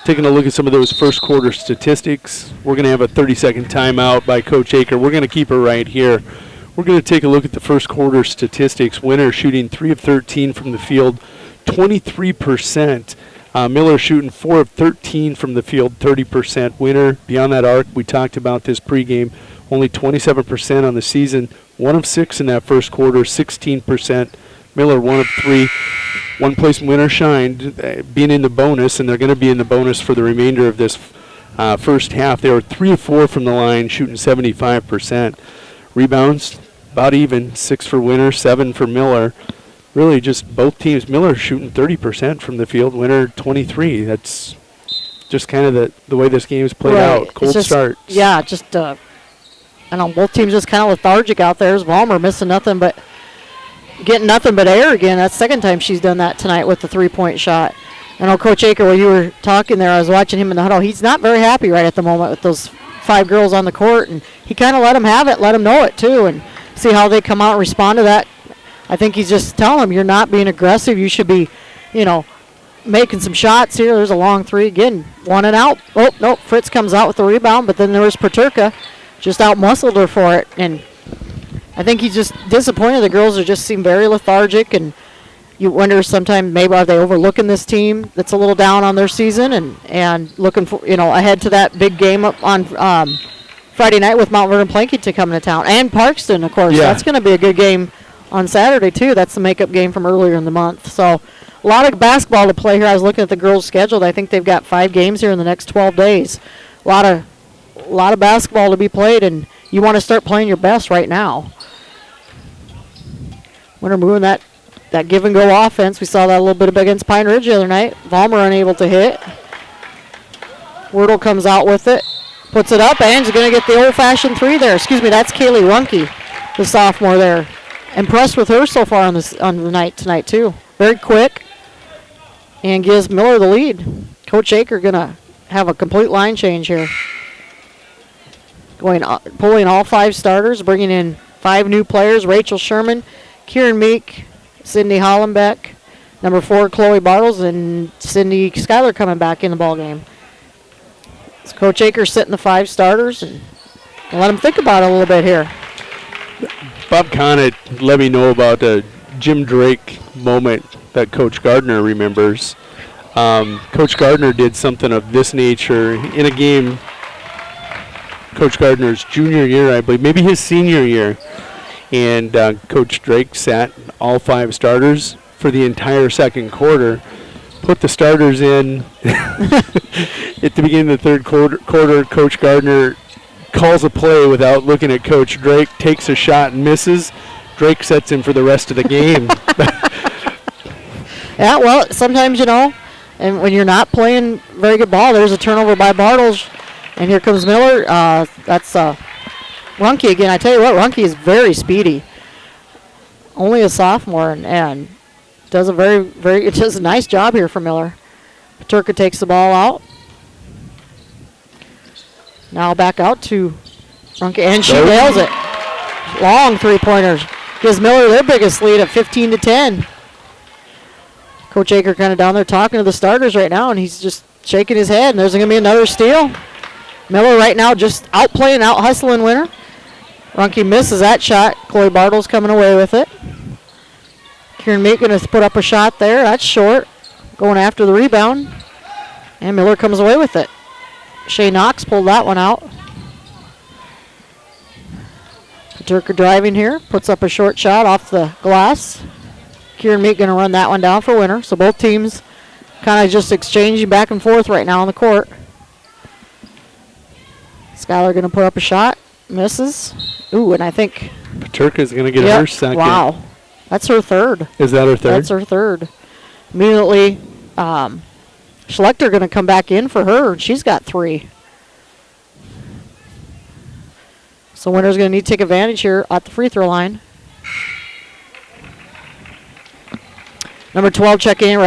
Speaker 18: Taking a look at some of those first quarter statistics. We're going to have a 30-second timeout by Coach Aker. We're going to keep her right here. We're going to take a look at the first quarter statistics. Winter shooting 3 of 13 from the field, 23%. Miller shooting 4 of 13 from the field, 30%. Winner, beyond that arc, we talked about this pregame, only 27% on the season, 1 of 6 in that first quarter, 16%. Miller 1 of 3. One place Winner shined, being in the bonus, and they're going to be in the bonus for the remainder of this first half. They were 3 of 4 from the line, shooting 75%. Rebounds, about even, 6 for Winner, 7 for Miller. Really just both teams. Miller shooting 30% from the field, Winner 23%. That's just kind of the way this game is played out. Cold start.
Speaker 19: Yeah, just, I know both teams just kind of lethargic out there. Valmer missing nothing but, getting nothing but air again. That's the second time she's done that tonight with the three-point shot. I know Coach Aker, while you were talking there, I was watching him in the huddle. He's not very happy right at the moment with those 5 girls on the court, and he kind of let them have it, let them know it too, and see how they come out and respond to that. I think he's just telling them, you're not being aggressive. You should be, making some shots here. There's a long three. Again, 1 and out. Oh, no, Fritz comes out with the rebound, but then there was Paterka. Just out-muscled her for it. And I think he's just disappointed. The girls just seem very lethargic, and you wonder sometimes maybe are they overlooking this team that's a little down on their season and looking for, ahead to that big game up on Friday night with Mount Vernon Plankington coming to town. And Parkston, of course. Yeah. That's going to be a good game on Saturday, too. That's the makeup game from earlier in the month. So a lot of basketball to play here. I was looking at the girls' schedule. I think they've got 5 games here in the next 12 days. A lot of basketball to be played, and you want to start playing your best right now. Winter moving that give-and-go offense. We saw that a little bit against Pine Ridge the other night. Valmer unable to hit. Wordle comes out with it. Puts it up, and is going to get the old-fashioned 3 there. Excuse me, that's Kaylee Runke, the sophomore there. Impressed with her so far on the night tonight too. Very quick, and gives Miller the lead. Coach Aker gonna have a complete line change here. Pulling all 5 starters, bringing in 5 new players: Rachel Sherman, Kieran Meek, Sydney Hollenbeck, number 4 Chloe Bartles, and Cindy Schuyler coming back in the ball game. So Coach Aker sitting the 5 starters and let them think about it a little bit here.
Speaker 18: Bob Conant let me know about a Jim Drake moment that Coach Gardner remembers. Coach Gardner did something of this nature in a game, Coach Gardner's junior year, I believe, maybe his senior year. And Coach Drake sat all 5 starters for the entire second quarter, put the starters in. At the beginning of the third quarter, Coach Gardner calls a play without looking at Coach Drake, takes a shot and misses. Drake sets him for the rest of the game.
Speaker 19: Yeah, well, sometimes, and when you're not playing very good ball, there's a turnover by Bartles, and here comes Miller. That's Runke again. I tell you what, Runke is very speedy. Only a sophomore, and does it does a nice job here for Miller. Paterka takes the ball out. Now back out to Runke, and she nails it. Long 3-pointers. Gives Miller their biggest lead at 15-10. Coach Aker kind of down there talking to the starters right now, and he's just shaking his head, and there's going to be another steal. Miller right now just outplaying, out-hustling Winter. Runke misses that shot. Chloe Bartles coming away with it. Kieran Meek going to put up a shot there. That's short. Going after the rebound. And Miller comes away with it. Shay Knox pulled that one out. Paterka driving here. Puts up a short shot off the glass. Kieran Meek going to run that one down for Winter. So both teams kind of just exchanging back and forth right now on the court. Skylar going to put up a shot. Misses. Ooh, and I think
Speaker 18: Paterka's going to get her second.
Speaker 19: Wow. That's her third.
Speaker 18: Is that her third?
Speaker 19: That's her third. Immediately, Schlechter going to come back in for her. She's got 3. So Winter's going to need to take advantage here at the free throw line. Number 12 checking in,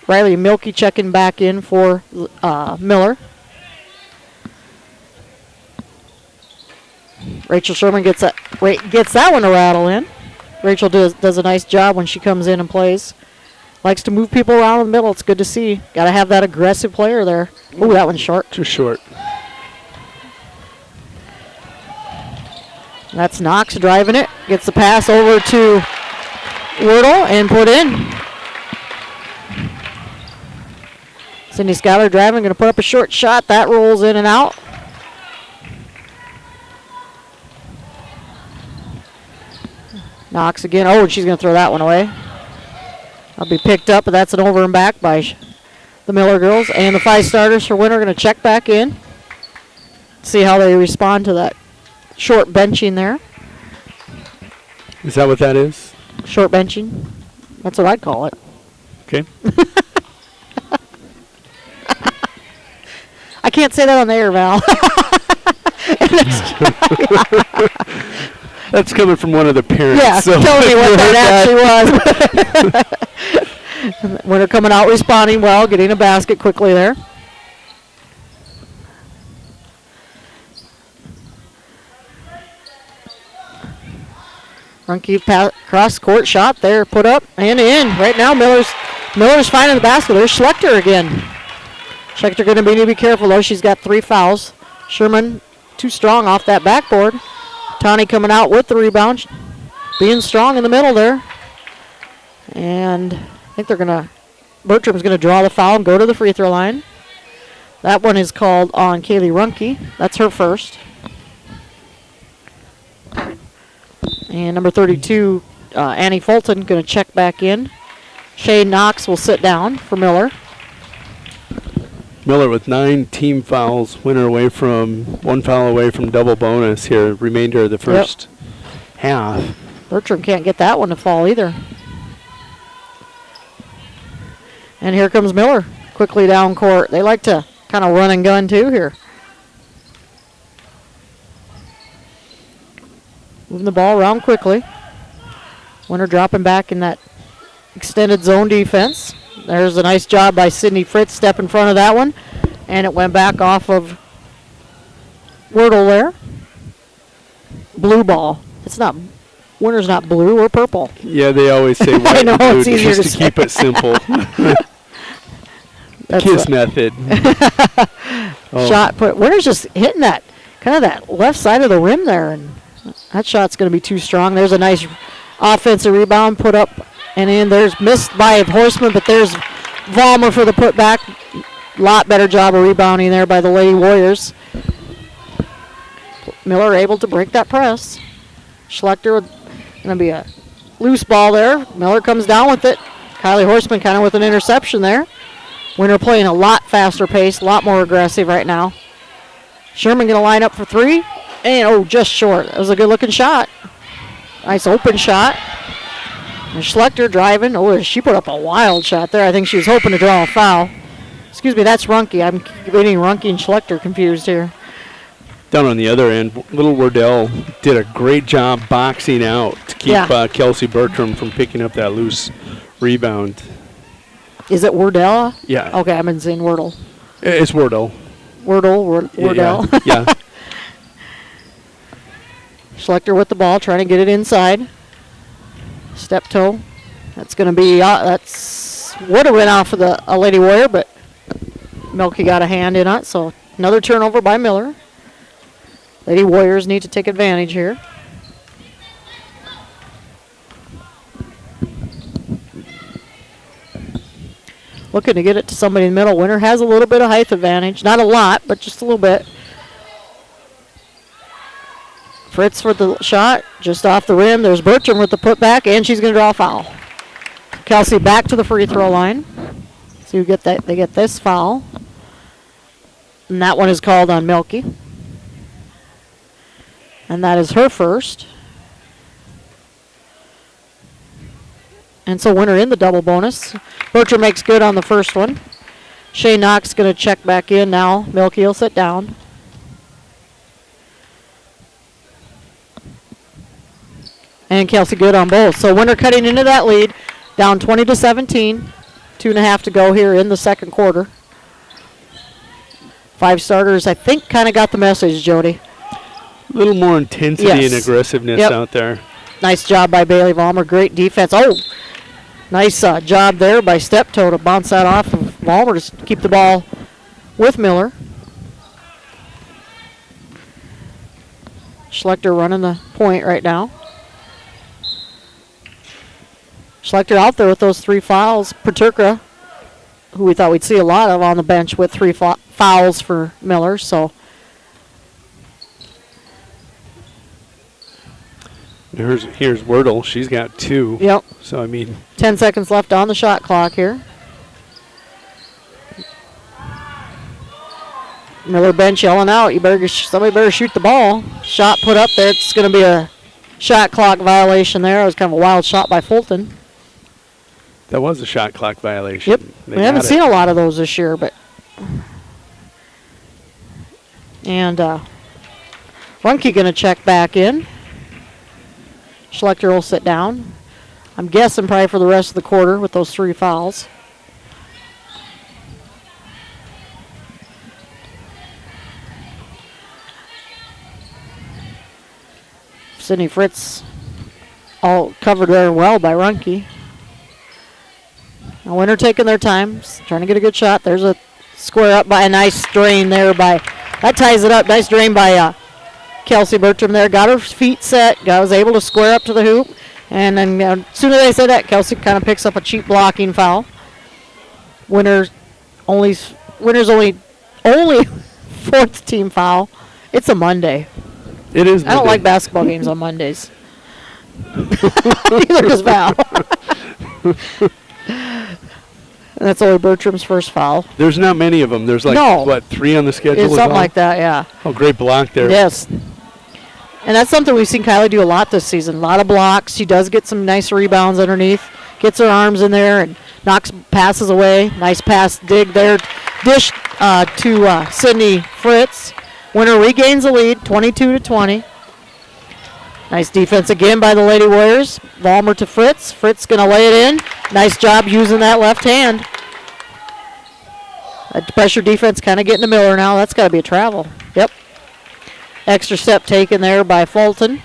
Speaker 19: Riley Milky checking back in for Miller. Rachel Sherman gets that one to rattle in. Rachel does a nice job when she comes in and plays. Likes to move people around in the middle. It's good to see. Got to have that aggressive player there. Ooh, that one's short.
Speaker 18: Too short.
Speaker 19: That's Knox driving it. Gets the pass over to Wordle and put in. Cindy Schuyler driving, going to put up a short shot. That rolls in and out. Knox again. Oh, and she's going to throw that one away. That'll be picked up, but that's an over and back by the Miller girls. And the 5 starters for Winter are going to check back in. See how they respond to that short benching there.
Speaker 18: Is that what that is?
Speaker 19: Short benching. That's what I'd call it.
Speaker 18: Okay.
Speaker 19: I can't say that on the air, Val.
Speaker 18: That's coming from one of the parents.
Speaker 19: Yeah,
Speaker 18: so
Speaker 19: tell me what that actually was. Winter coming out, responding well, getting a basket quickly there. Runke cross court shot there, put up and in. Right now, Miller's finding the basket. There's Schlechter again. Schlechter going to need to be careful though. She's got 3 fouls. Sherman too strong off that backboard. Tawny coming out with the rebound, being strong in the middle there. And I think Bertram's going to draw the foul and go to the free throw line. That one is called on Kaylee Runke. That's her first. And number 32, Annie Fulton, going to check back in. Shay Knox will sit down for Miller.
Speaker 18: Miller with 9 team fouls, one foul away from double bonus here, remainder of the first half.
Speaker 19: Bertram can't get that one to fall either. And here comes Miller, quickly down court. They like to kind of run and gun too here. Moving the ball around quickly. Winter dropping back in that extended zone defense. There's a nice job by Sydney Fritz, step in front of that one. And it went back off of Wordle there. Blue ball. Winter's not blue or purple.
Speaker 18: Yeah, they always say white
Speaker 19: I know,
Speaker 18: and
Speaker 19: it's
Speaker 18: blue
Speaker 19: easier
Speaker 18: just
Speaker 19: to
Speaker 18: to keep it simple. KISS method.
Speaker 19: Shot put. Winter's just hitting that left side of the rim there, and that shot's going to be too strong. There's a nice offensive rebound put up and in. There's missed by Horseman, but there's Vollmer for the putback. Lot better job of rebounding there by the Lady Warriors. Miller able to break that press. Schlechter going to be a loose ball there. Miller comes down with it. Kylie Horseman kind of with an interception there. Winter playing a lot faster pace, a lot more aggressive right now. Sherman going to line up for 3. And, just short. That was a good-looking shot. Nice open shot. And Schlechter driving. She put up a wild shot there. I think she was hoping to draw a foul. Excuse me, that's Runke. I'm getting Runke and Schlechter confused here.
Speaker 18: Down on the other end, little Wardell did a great job boxing out to keep Kelsey Bertram from picking up that loose rebound.
Speaker 19: Is it Wardell?
Speaker 18: Yeah.
Speaker 19: Okay, I've been saying Wordle.
Speaker 18: It's Wardell.
Speaker 19: Wardell.
Speaker 18: Yeah.
Speaker 19: Schlechter with the ball, trying to get it inside. Step toe. That's going to be, would have went off of a Lady Warrior, but Milky got a hand in it, so another turnover by Miller. Lady Warriors need to take advantage here. Looking to get it to somebody in the middle. Winter has a little bit of height advantage. Not a lot, but just a little bit. Fritz for the shot, just off the rim. There's Bertram with the putback, and she's going to draw a foul. Kelsey back to the free throw line. So you get that. They get this foul. And that one is called on Milky. And that is her first. And so Winter in the double bonus. Bertram makes good on the first one. Shay Knox going to check back in now. Milky will sit down. And Kelsey good on both. So Winter cutting into that lead. Down 20-17. 2.5 to go here in the second quarter. 5 starters, I think, kind of got the message, Jody.
Speaker 18: A little more intensity and aggressiveness out there.
Speaker 19: Nice job by Bailey Vollmer. Great defense. Oh, nice job there by Steptoe to bounce that off of Vollmer to keep the ball with Miller. Schlechter running the point right now. Schlechter out there with those 3 fouls. Paterka, who we thought we'd see a lot of on the bench with 3 fouls for Miller. So
Speaker 18: here's Wordle. She's got 2.
Speaker 19: Yep.
Speaker 18: So, I mean.
Speaker 19: 10 seconds left on the shot clock here. Miller bench yelling out, somebody better shoot the ball. Shot put up there. It's going to be a shot clock violation there. It was kind of a wild shot by Fulton.
Speaker 18: That was a shot clock violation.
Speaker 19: Yep. We haven't seen a lot of those this year, but. And Runke going to check back in. Schlechter will sit down. I'm guessing probably for the rest of the quarter with those 3 fouls. Sydney Fritz all covered very well by Runke. Now Winter taking their time, trying to get a good shot. There's a square up by a nice drain there by, that ties it up. Nice drain by Kelsey Bertram there. Got her feet set, was able to square up to the hoop. And then as soon as they say that, Kelsey kind of picks up a cheap blocking foul. Winter's only 4th team foul. It's a Monday.
Speaker 18: It is.
Speaker 19: I don't like basketball games on Mondays. Neither does Val. And that's only Bertram's first foul.
Speaker 18: There's not many of them. There's like, 3 on the schedule?
Speaker 19: It's something like that, yeah.
Speaker 18: Oh, great block there.
Speaker 19: Yes. And that's something we've seen Kylie do a lot this season. A lot of blocks. She does get some nice rebounds underneath. Gets her arms in there and knocks passes away. Nice pass dig there. Dish to Sydney Fritz. Winter regains the lead, 22-20. Nice defense again by the Lady Warriors. Vollmer to Fritz. Fritz going to lay it in. Nice job using that left hand. That pressure defense kind of getting to Miller now. That's got to be a travel. Yep. Extra step taken there by Fulton.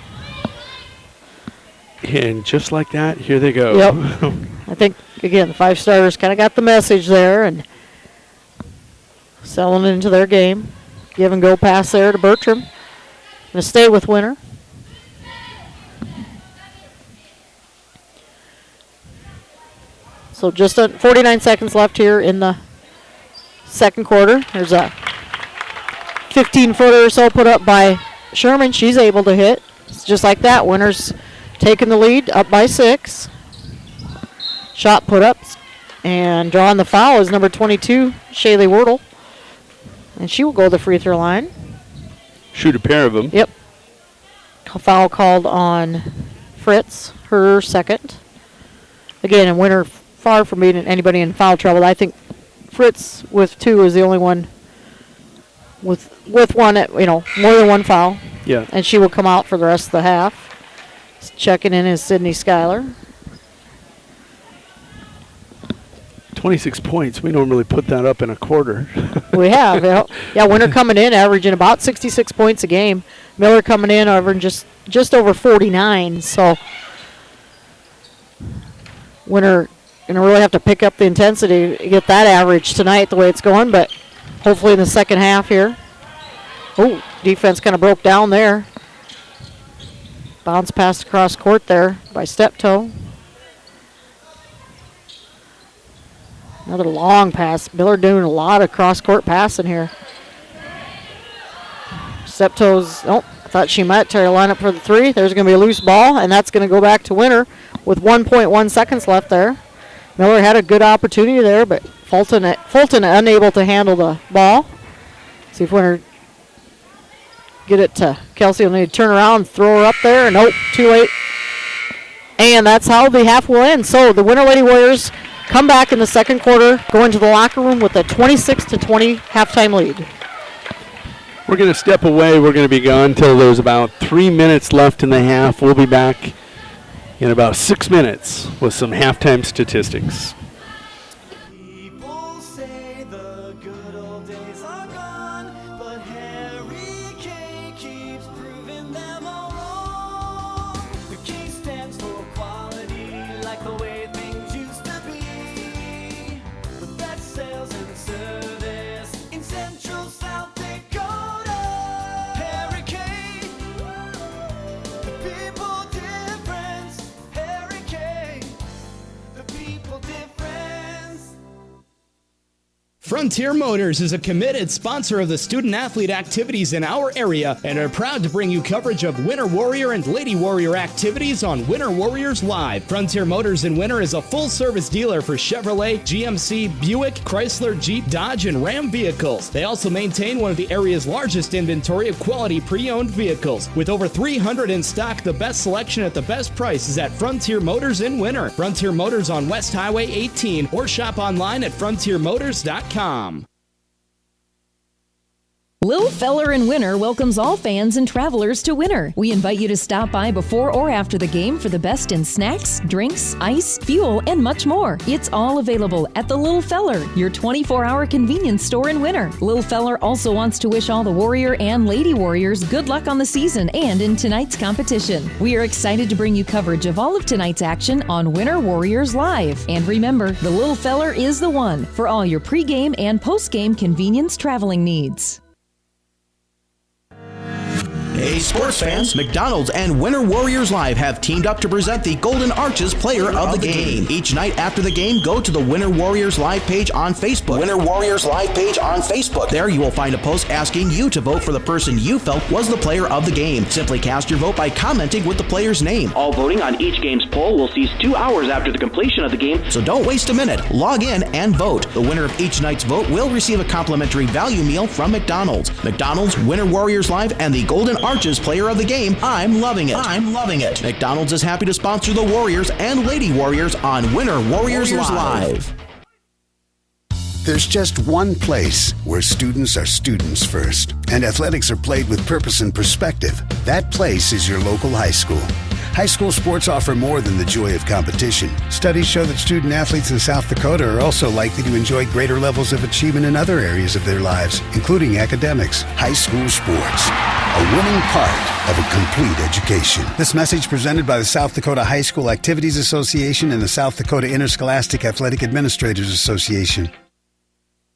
Speaker 18: And just like that, here they go.
Speaker 19: Yep. I think, again, the 5 starters kind of got the message there and selling it into their game. Give and go pass there to Bertram. Going to stay with Winter. So just 49 seconds left here in the second quarter. There's a 15-footer or so put up by Sherman. She's able to hit. It's just like that. Winter's taking the lead, up by 6. Shot put up. And drawing the foul is number 22, Shaylee Wordle. And she will go to the free throw line.
Speaker 18: Shoot a pair of them.
Speaker 19: Yep. Foul called on Fritz, her second. Again, and Winter far from being anybody in foul trouble. I think Fritz with 2 is the only one with one, more than 1 foul.
Speaker 18: Yeah.
Speaker 19: And she will come out for the rest of the half. Checking in is Sydney Schuyler.
Speaker 18: 26 points. We normally put that up in a quarter.
Speaker 19: We have. Yeah, Winter coming in averaging about 66 points a game. Miller coming in averaging just over 49. So Winter going to really have to pick up the intensity to get that average tonight the way it's going, but hopefully in the second half here. Oh, defense kind of broke down there. Bounce pass across court there by Steptoe. Another long pass. Miller doing a lot of cross-court passing here. Steptoe's, I thought she might try to line up for the 3. There's going to be a loose ball, and that's going to go back to Winter with 1.1 seconds left there. Miller had a good opportunity there, but Fulton unable to handle the ball. See if Winter get it to Kelsey. Will need to turn around, throw her up there. Nope, too late. And that's how the half will end. So the Winter Lady Warriors come back in the second quarter, go into the locker room with a 26-20 halftime lead.
Speaker 18: We're going to step away. We're going to be gone until there's about 3 minutes left in the half. We'll be back in about 6 minutes with some halftime statistics.
Speaker 7: People say the good old days are gone, but Harry K keeps proving them all wrong. The K stands for quality, like the way things used to be. The best sales and service in Central South Dakota. Harry K, the people difference. Harry K, the people difference.
Speaker 8: Frontier Motors is a committed sponsor of the student-athlete activities in our area and are proud to bring you coverage of Winter Warrior and Lady Warrior activities on Winter Warriors Live. Frontier Motors in Winter is a full-service dealer for Chevrolet, GMC, Buick, Chrysler, Jeep, Dodge, and Ram vehicles. They also maintain one of the area's largest inventory of quality pre-owned vehicles. With over 300 in stock, the best selection at the best price is at Frontier Motors in Winter. Frontier Motors on West Highway 18 or shop online at frontiermotors.com.
Speaker 6: Lil Feller in Winter welcomes all fans and travelers to Winter. We invite you to stop by before or after the game for the best in snacks, drinks, ice, fuel, and much more. It's all available at the Lil Feller, your 24-hour convenience store in Winter. Lil Feller also wants to wish all the Warrior and Lady Warriors good luck on the season and in tonight's competition. We are excited to bring you coverage of all of tonight's action on Winter Warriors Live. And remember, the Lil Feller is the one for all your pregame and postgame convenience traveling needs.
Speaker 9: Hey, sports fans, McDonald's and Winter Warriors Live have teamed up to present the Golden Arches Player of the Game. Each night after the game, go to the Winter Warriors Live page on Facebook. Winter Warriors Live page on Facebook. There you will find a post asking you to vote for the person you felt was the player of the game. Simply cast your vote by commenting with the player's name. All voting on each game's poll will cease 2 hours after the completion of the game, so don't waste a minute. Log in and vote. The winner of each night's vote will receive a complimentary value meal from McDonald's. McDonald's, Winter Warriors Live, and the Golden Arches Player of the Game. I'm loving it. I'm loving it. McDonald's is happy to sponsor the Warriors and Lady Warriors on Winter Warriors Live.
Speaker 10: There's just one place where students are students first, and athletics are played with purpose and perspective. That place is your local high school. High school sports offer more than the joy of competition. Studies show that student athletes in South Dakota are also likely to enjoy greater levels of achievement in other areas of their lives, including academics. High school sports, a winning part of a complete education. This message presented by the South Dakota High School Activities Association and the South Dakota Interscholastic Athletic Administrators Association.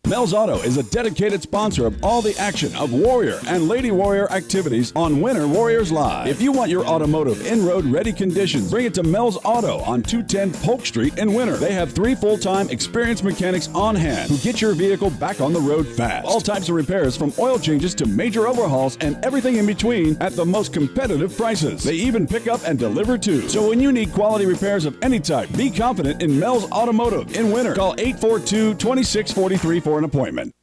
Speaker 4: Mel's Auto is a dedicated sponsor of all the action of Warrior and Lady Warrior activities on Winter Warriors Live. If you want your automotive in-road ready conditions, bring it to Mel's Auto on 210 Polk Street in Winter. They have 3 full-time experienced mechanics on hand who get your vehicle back on the road fast. All types of repairs from oil changes to major overhauls and everything in between at the most competitive prices. They even pick up and deliver too. So when you need quality repairs of any type, be confident in Mel's Automotive in Winter. Call 842-2643 for an appointment.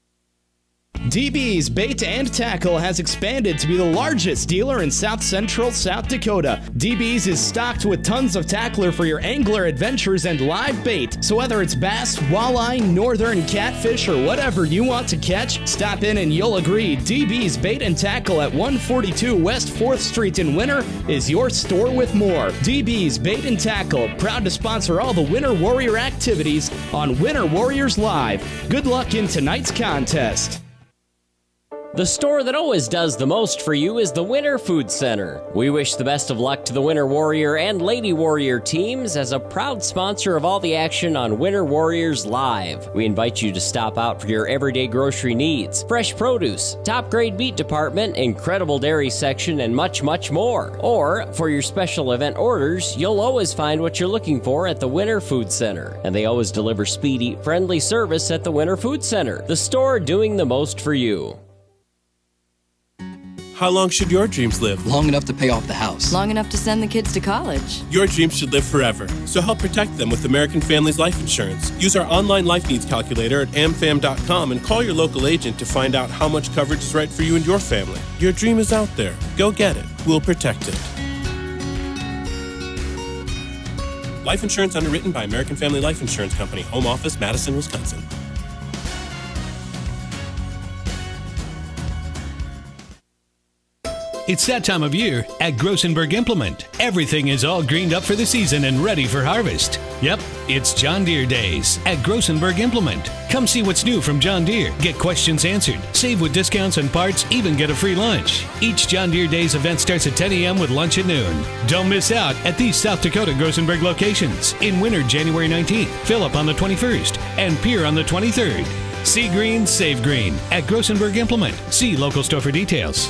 Speaker 8: DB's Bait and Tackle has expanded to be the largest dealer in South Central South Dakota. DB's is stocked with tons of tackler for your angler adventures and live bait. So whether it's bass, walleye, northern catfish, or whatever you want to catch, stop in and you'll agree DB's Bait and Tackle at 142 West 4th Street in Winter is your store with more. DB's Bait and Tackle, proud to sponsor all the Winter Warrior activities on Winter Warriors Live. Good luck in tonight's contest.
Speaker 11: The store that always does the most for you is the Winter Food Center. We wish the best of luck to the Winter Warrior and Lady Warrior teams as a proud sponsor of all the action on Winter Warriors Live. We invite you to stop out for your everyday grocery needs, fresh produce, top grade meat department, incredible dairy section, and much, much more. Or for your special event orders, you'll always find what you're looking for at the Winter Food Center. And they always deliver speedy, friendly service at the Winter Food Center, the store doing the most for you.
Speaker 12: How long should your dreams live?
Speaker 20: Long enough to pay off the house.
Speaker 14: Long enough to send the kids to college.
Speaker 12: Your dreams should live forever, so help protect them with American Families Life Insurance. Use our online life needs calculator at amfam.com and call your local agent to find out how much coverage is right for you and your family. Your dream is out there. Go get it. We'll protect it. Life insurance underwritten by American Family Life Insurance Company. Home office, Madison, Wisconsin.
Speaker 15: It's that time of year at Grossenberg Implement. Everything is all greened up for the season and ready for harvest. Yep, it's John Deere Days at Grossenberg Implement. Come see what's new from John Deere. Get questions answered. Save with discounts on parts, even get a free lunch. Each John Deere Days event starts at 10 a.m. with lunch at noon. Don't miss out at these South Dakota Grossenberg locations. In Winter, January 19th, Phillip on the 21st, and Pierre on the 23rd. See green, save green at Grossenberg Implement. See local store for details.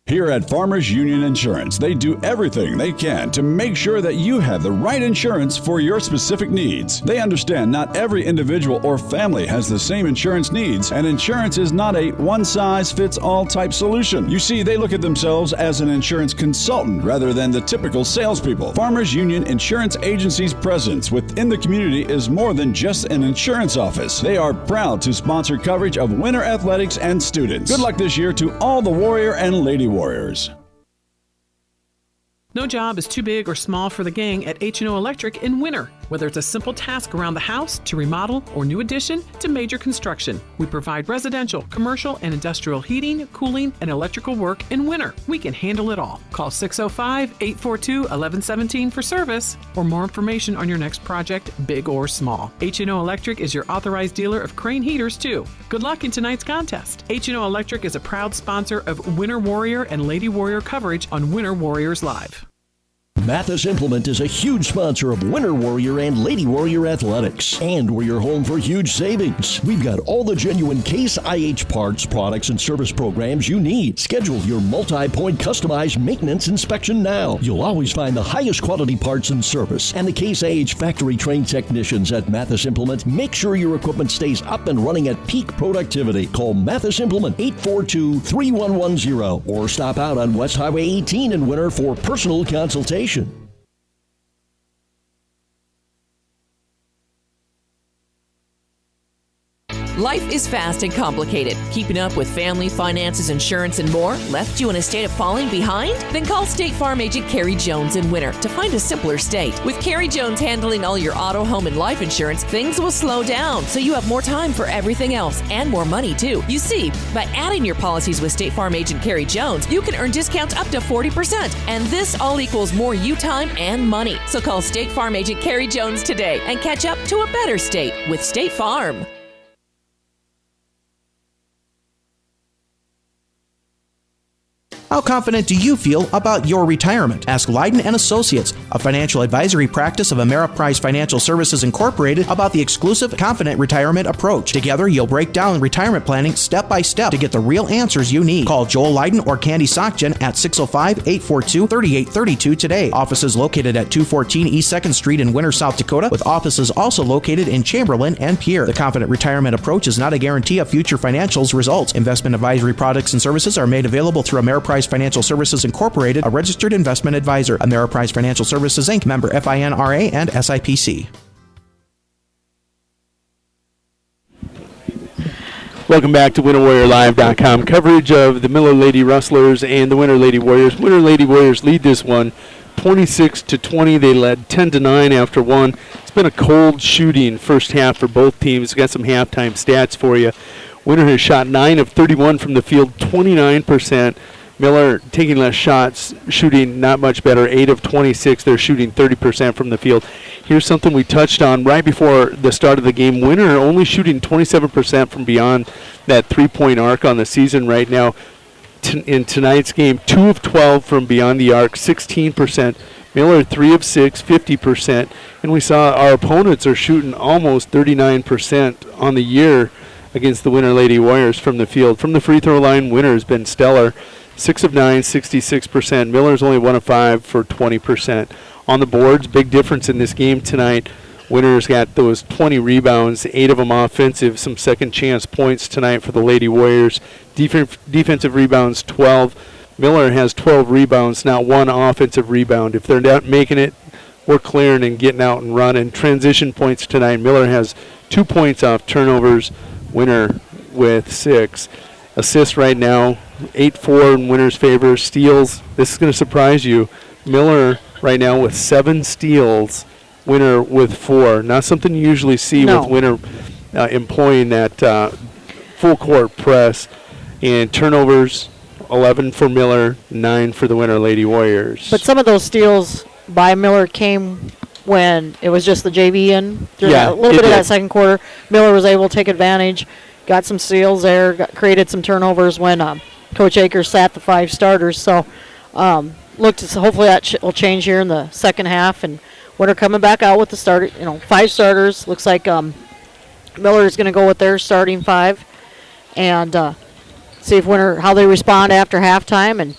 Speaker 4: Here at Farmers Union Insurance, they do everything they can to make sure that you have the right insurance for your specific needs. They understand not every individual or family has the same insurance needs, and insurance is not a one-size-fits-all type solution. You see, they look at themselves as an insurance consultant rather than the typical salespeople. Farmers Union Insurance Agency's presence within the community is more than just an insurance office. They are proud to sponsor coverage of winter athletics and students. Good luck this year to all the Warrior and Lady Warriors.
Speaker 13: No job is too big or small for the gang at H&O Electric in winter. Whether it's a simple task around the house, to remodel, or new addition, to major construction, we provide residential, commercial, and industrial heating, cooling, and electrical work in winter. We can handle it all. Call 605-842-1117 for service or more information on your next project, big or small. H&O Electric is your authorized dealer of Crane heaters, too. Good luck in tonight's contest. H&O Electric is a proud sponsor of Winter Warrior and Lady Warrior coverage on Winter Warriors Live.
Speaker 16: Mathis Implement is a huge sponsor of Winter Warrior and Lady Warrior athletics, and we're your home for huge savings. We've got all the genuine Case IH parts, products, and service programs you need. Schedule your multi-point customized maintenance inspection now. You'll always find the highest quality parts and service, and the Case IH factory-trained technicians at Mathis Implement make sure your equipment stays up and running at peak productivity. Call Mathis Implement 842-3110 or stop out on West Highway 18 in Winter for personal consultation.
Speaker 6: Life is fast and complicated. Keeping up with family, finances, insurance, and more left you in a state of falling behind? Then call State Farm agent Carrie Jones in winter to find a simpler state. With Carrie Jones handling all your auto, home, and life insurance, things will slow down so you have more time for everything else and more money, too. You see, by adding your policies with State Farm agent Carrie Jones, you can earn discounts up to 40%. And this all equals more you time and money. So call State Farm agent Carrie Jones today and catch up to a better state with State Farm.
Speaker 9: How confident do you feel about your retirement? Ask Leiden & Associates, a financial advisory practice of Ameriprise Financial Services Incorporated, about the exclusive Confident Retirement approach. Together, you'll break down retirement planning step by step to get the real answers you need. Call Joel Leiden or Candy Sockgen at 605-842-3832 today. Offices located at 214 East 2nd Street in Winter, South Dakota, with offices also located in Chamberlain and Pierre. The Confident Retirement approach is not a guarantee of future financials results. Investment advisory products and services are made available through Ameriprise Financial Services Incorporated, a registered investment advisor. Ameriprise Financial Services Inc., member FINRA and SIPC.
Speaker 18: Welcome back to WinterWarriorLive.com. Coverage of the Miller Lady Rustlers and the Winter Lady Warriors. Winter Lady Warriors lead this one 26-20. They led 10-9 after one. It's been a cold shooting first half for both teams. Got some halftime stats for you. Winter has shot 9 of 31 from the field, 29%. Miller taking less shots, shooting not much better, 8 of 26. They're shooting 30% from the field. Here's something we touched on right before the start of the game. Winter only shooting 27% from beyond that three-point arc on the season right now. In tonight's game, 2 of 12 from beyond the arc, 16%. Miller 3 of 6, 50%. And we saw our opponents are shooting almost 39% on the year against the Winter Lady Warriors from the field. From the free throw line, Winter has been stellar. 6 of 9, 66%. Miller's only 1 of 5 for 20%. On the boards, big difference in this game tonight. Winner's got those 20 rebounds, 8 of them offensive, some second chance points tonight for the Lady Warriors. Defensive rebounds, 12. Miller has 12 rebounds, not one offensive rebound. If they're not making it, we're clearing and getting out and running. Transition points tonight. Miller has 2 points off turnovers. Winner with 6. Assists right now, 8-4 in Winner's favor. Steals, this is going to surprise you. Miller right now with 7 steals. Winner with 4. Not something you usually see with Winner employing that full court press. And turnovers, 11 for Miller, 9 for the Winner Lady Warriors.
Speaker 19: But some of those steals by Miller came when it was just the JV in. A little bit of that second quarter. Miller was able to take advantage, got some steals there, created some turnovers when Coach Akers sat the 5 starters. So hopefully that will change here in the second half. And Winter coming back out with the 5 starters. Looks like Miller is going to go with their starting 5 and see if Winter, how they respond after halftime. And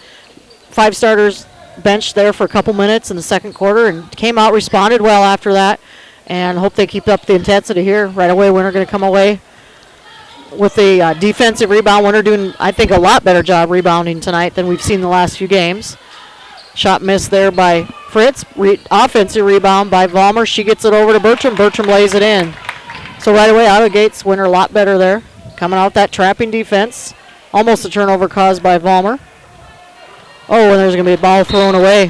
Speaker 19: 5 starters benched there for a couple minutes in the second quarter and came out, responded well after that, and hope they keep up the intensity here. Right away, Winter going to come away with a defensive rebound. Winter doing, I think, a lot better job rebounding tonight than we've seen the last few games. Shot missed there by Fritz. Offensive rebound by Vollmer. She gets it over to Bertram. Bertram lays it in. So right away, out of the gates, Winter a lot better there. Coming out that trapping defense. Almost a turnover caused by Vollmer. Oh, and there's going to be a ball thrown away.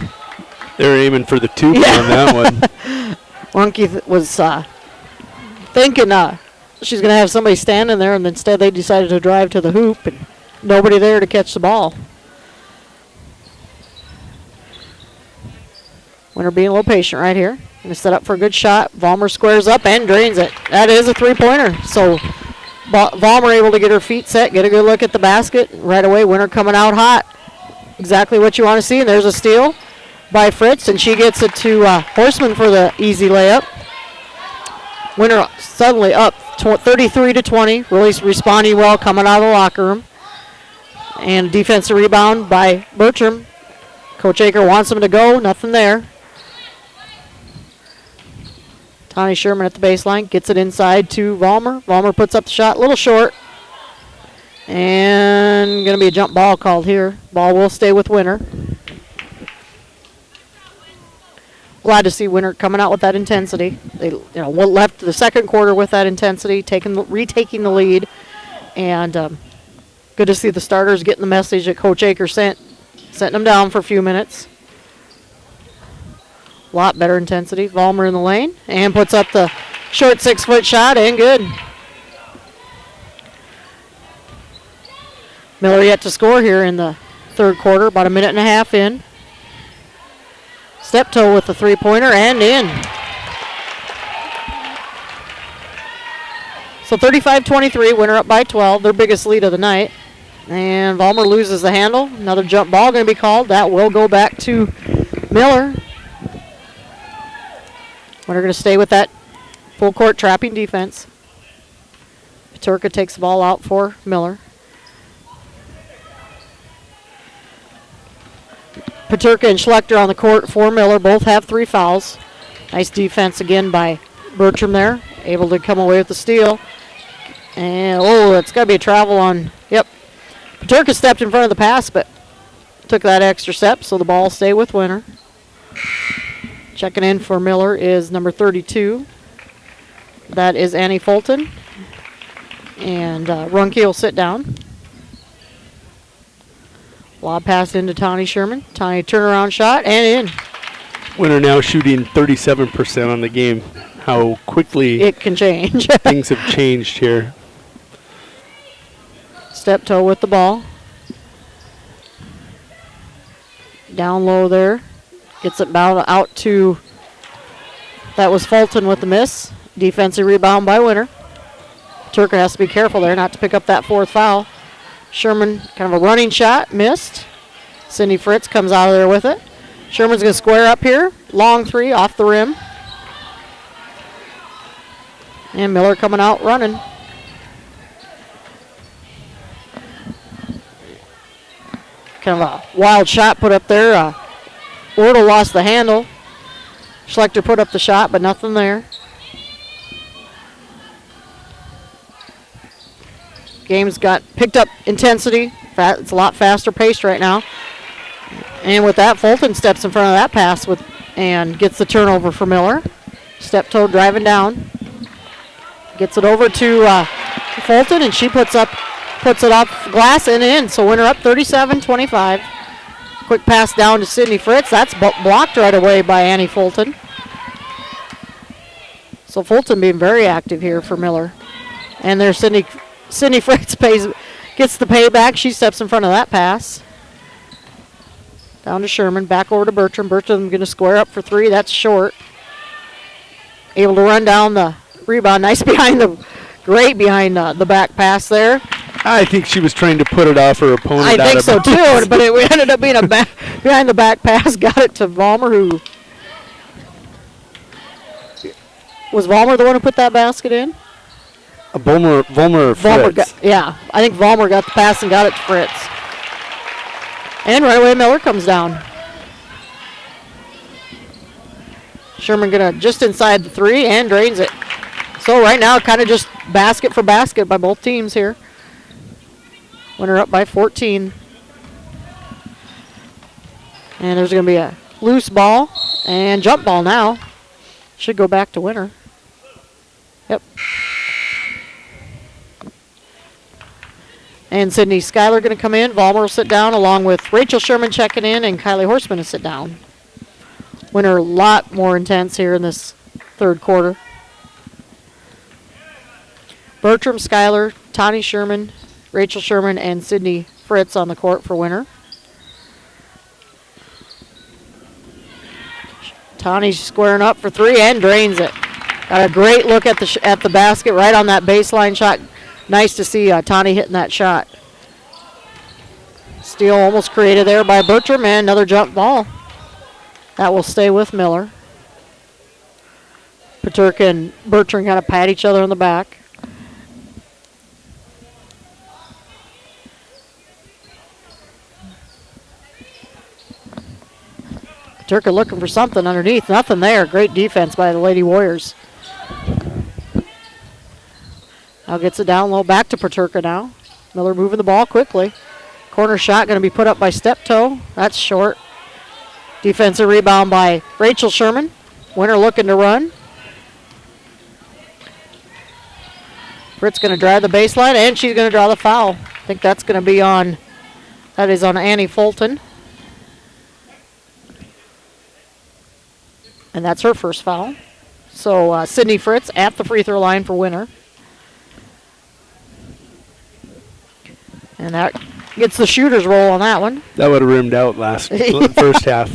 Speaker 18: They're aiming for the 2 on that one.
Speaker 19: Runke was thinking she's going to have somebody standing there, and instead they decided to drive to the hoop, and nobody there to catch the ball. Winter being a little patient right here. Going to set up for a good shot. Vollmer squares up and drains it. That is a 3-pointer. So Vollmer able to get her feet set, get a good look at the basket. Right away, Winter coming out hot. Exactly what you want to see. And there's a steal by Fritz, and she gets it to Horseman for the easy layup. Winter suddenly up 33-20. Really responding well, coming out of the locker room. And defensive rebound by Bertram. Coach Aker wants him to go. Nothing there. Tani Sherman at the baseline. Gets it inside to Vollmer. Vollmer puts up the shot. A little short. And going to be a jump ball called here. Ball will stay with Winter. Glad to see Winter coming out with that intensity. They left the second quarter with that intensity, retaking the lead. And good to see the starters getting the message that Coach Aker sent, setting them down for a few minutes. A lot better intensity. Vollmer in the lane and puts up the short 6-foot shot and good. Miller yet to score here in the third quarter, about a minute and a half in. Step toe with the 3-pointer and in. So 35-23, Winter up by 12, their biggest lead of the night. And Vollmer loses the handle. Another jump ball going to be called. That will go back to Miller. Winter going to stay with that full court trapping defense. Paterka takes the ball out for Miller. Paterka and Schlechter on the court for Miller. Both have 3 fouls. Nice defense again by Bertram there. Able to come away with the steal. And, it's got to be a travel on, yep. Paterka stepped in front of the pass, but took that extra step, so the ball will stay with Winter. Checking in for Miller is number 32. That is Annie Fulton. And Runke will sit down. Lob pass into Tani Sherman. Tani turnaround shot and in.
Speaker 18: Winter now shooting 37% on the game. How quickly
Speaker 19: it can change.
Speaker 18: Things have changed here.
Speaker 19: Step toe with the ball. Down low there. Gets it out to, that was Fulton with the miss. Defensive rebound by Winter. Turker has to be careful there not to pick up that 4th foul. Sherman, kind of a running shot, missed. Cindy Fritz comes out of there with it. Sherman's going to square up here. Long 3 off the rim. And Miller coming out running. Kind of a wild shot put up there. Wardle lost the handle. Schlechter put up the shot, but nothing there. game's got picked up intensity. It's a lot faster paced right now. And with that, Fulton steps in front of that pass and gets the turnover for Miller. Step toe driving down. Gets it over to Fulton, and she puts it off glass and in. So Winter up 37-25. Quick pass down to Sydney Fritz. That's blocked right away by Annie Fulton. So Fulton being very active here for Miller. And there's Sydney Fritz gets the payback. She steps in front of that pass. Down to Sherman, back over to Bertram. Bertram going to square up for three. That's short. Able to run down the rebound. Nice great behind the back pass there.
Speaker 18: I think she was trying to put it off her opponent.
Speaker 19: I think so too, but it ended up being a behind the back pass. Got it to Vollmer, who was Vollmer the one who put that basket in?
Speaker 18: Vollmer Fritz.
Speaker 19: I think Vollmer got the pass and got it to Fritz. And right away Miller comes down. Sherman gonna just inside the three and drains it. So right now kind of just basket for basket by both teams here. Winner up by 14. And there's going to be a loose ball and jump ball now. Should go back to Winner. Yep. And Sydney Schuyler going to come in. Vollmer will sit down along with Rachel Sherman checking in and Kylie Horseman to sit down. Winner a lot more intense here in this third quarter. Bertram, Schuyler, Tani Sherman, Rachel Sherman, and Sydney Fritz on the court for Winner. Tani squaring up for three and drains it. Got a great look at the basket right on that baseline shot. Nice to see Tani hitting that shot. Steal almost created there by Bertram, and another jump ball. That will stay with Miller. Paterka and Bertram kind of pat each other on the back. Paterka looking for something underneath. Nothing there. Great defense by the Lady Warriors. Now gets it down low. Back to Paterka now. Miller moving the ball quickly. Corner shot going to be put up by Steptoe. That's short. Defensive rebound by Rachel Sherman. Winner looking to run. Britt's going to drive the baseline, and she's going to draw the foul. I think that's going to be on Annie Fulton. And that's her first foul. So Sydney Fritz at the free throw line for Winner. And that gets the shooter's roll on that one.
Speaker 18: That would have rimmed out first half.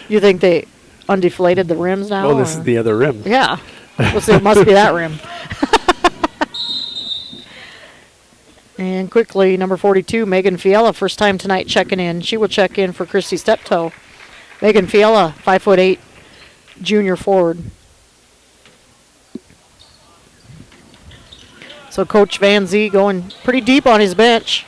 Speaker 19: You think they undeflated the rims now?
Speaker 18: Oh, this is the other rim.
Speaker 19: Yeah. It must be that rim. And quickly, number 42, Megan Fiala, first time tonight checking in. She will check in for Christy Steptoe. Megan Fiala, 5'8", junior forward. So Coach Van Zee going pretty deep on his bench.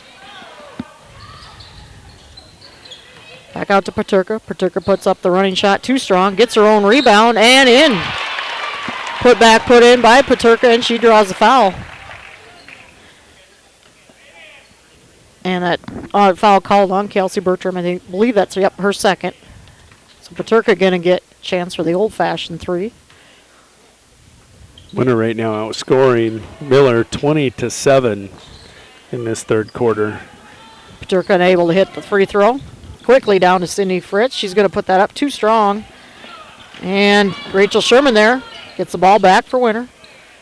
Speaker 19: Back out to Paterka. Paterka puts up the running shot too strong, gets her own rebound, and in. Put in by Paterka, and she draws the foul. And that foul called on Kelsey Bertram. I believe that's her second. So Paterka going to get a chance for the old-fashioned three.
Speaker 18: Winner right now outscoring Miller 20-7 in this third quarter.
Speaker 19: Paterka unable to hit the free throw. Quickly down to Sydney Fritz. She's going to put that up too strong. And Rachel Sherman there gets the ball back for Winner.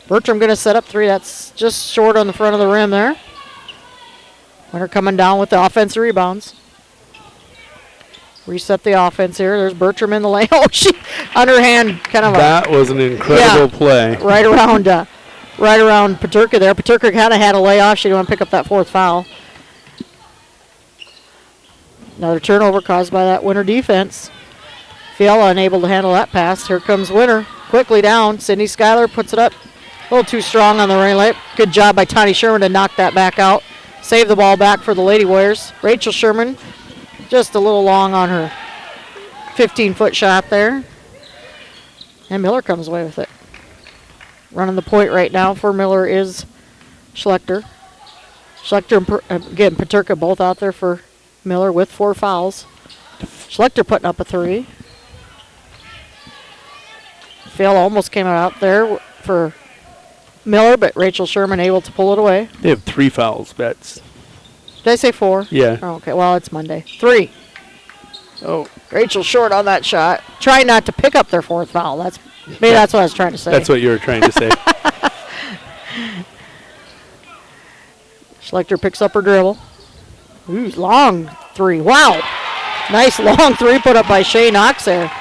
Speaker 19: Bertram going to set up three. That's just short on the front of the rim there. Winner coming down with the offensive rebounds. Reset the offense here. There's Bertram in the lane. Oh, she underhand kind of.
Speaker 18: That was an incredible play.
Speaker 19: Right around Paterka there. Paterka kind of had a layoff. She didn't want to pick up that fourth foul. Another turnover caused by that Winner defense. Fiala unable to handle that pass. Here comes Winner. Quickly down. Sydney Schuyler puts it up. A little too strong on the rain lip. Good job by Tani Sherman to knock that back out. Save the ball back for the Lady Warriors. Rachel Sherman just a little long on her 15-foot shot there. And Miller comes away with it. Running the point right now for Miller is Schlechter. Schlechter and again, Paterka both out there for Miller with 4 fouls. Schlechter putting up a 3. Phil almost came out there for Miller, but Rachel Sherman able to pull it away.
Speaker 18: They have 3 fouls, Bets.
Speaker 19: Did I say 4?
Speaker 18: Yeah.
Speaker 19: Oh, okay, well, it's Monday. 3.
Speaker 18: Oh.
Speaker 19: Rachel short on that shot. Trying not to pick up their 4th foul. Maybe that's what I was trying to say.
Speaker 18: That's what you were trying to say.
Speaker 19: Schlechter picks up her dribble. Ooh, long 3. Wow. Nice long 3 put up by Shay Knox there.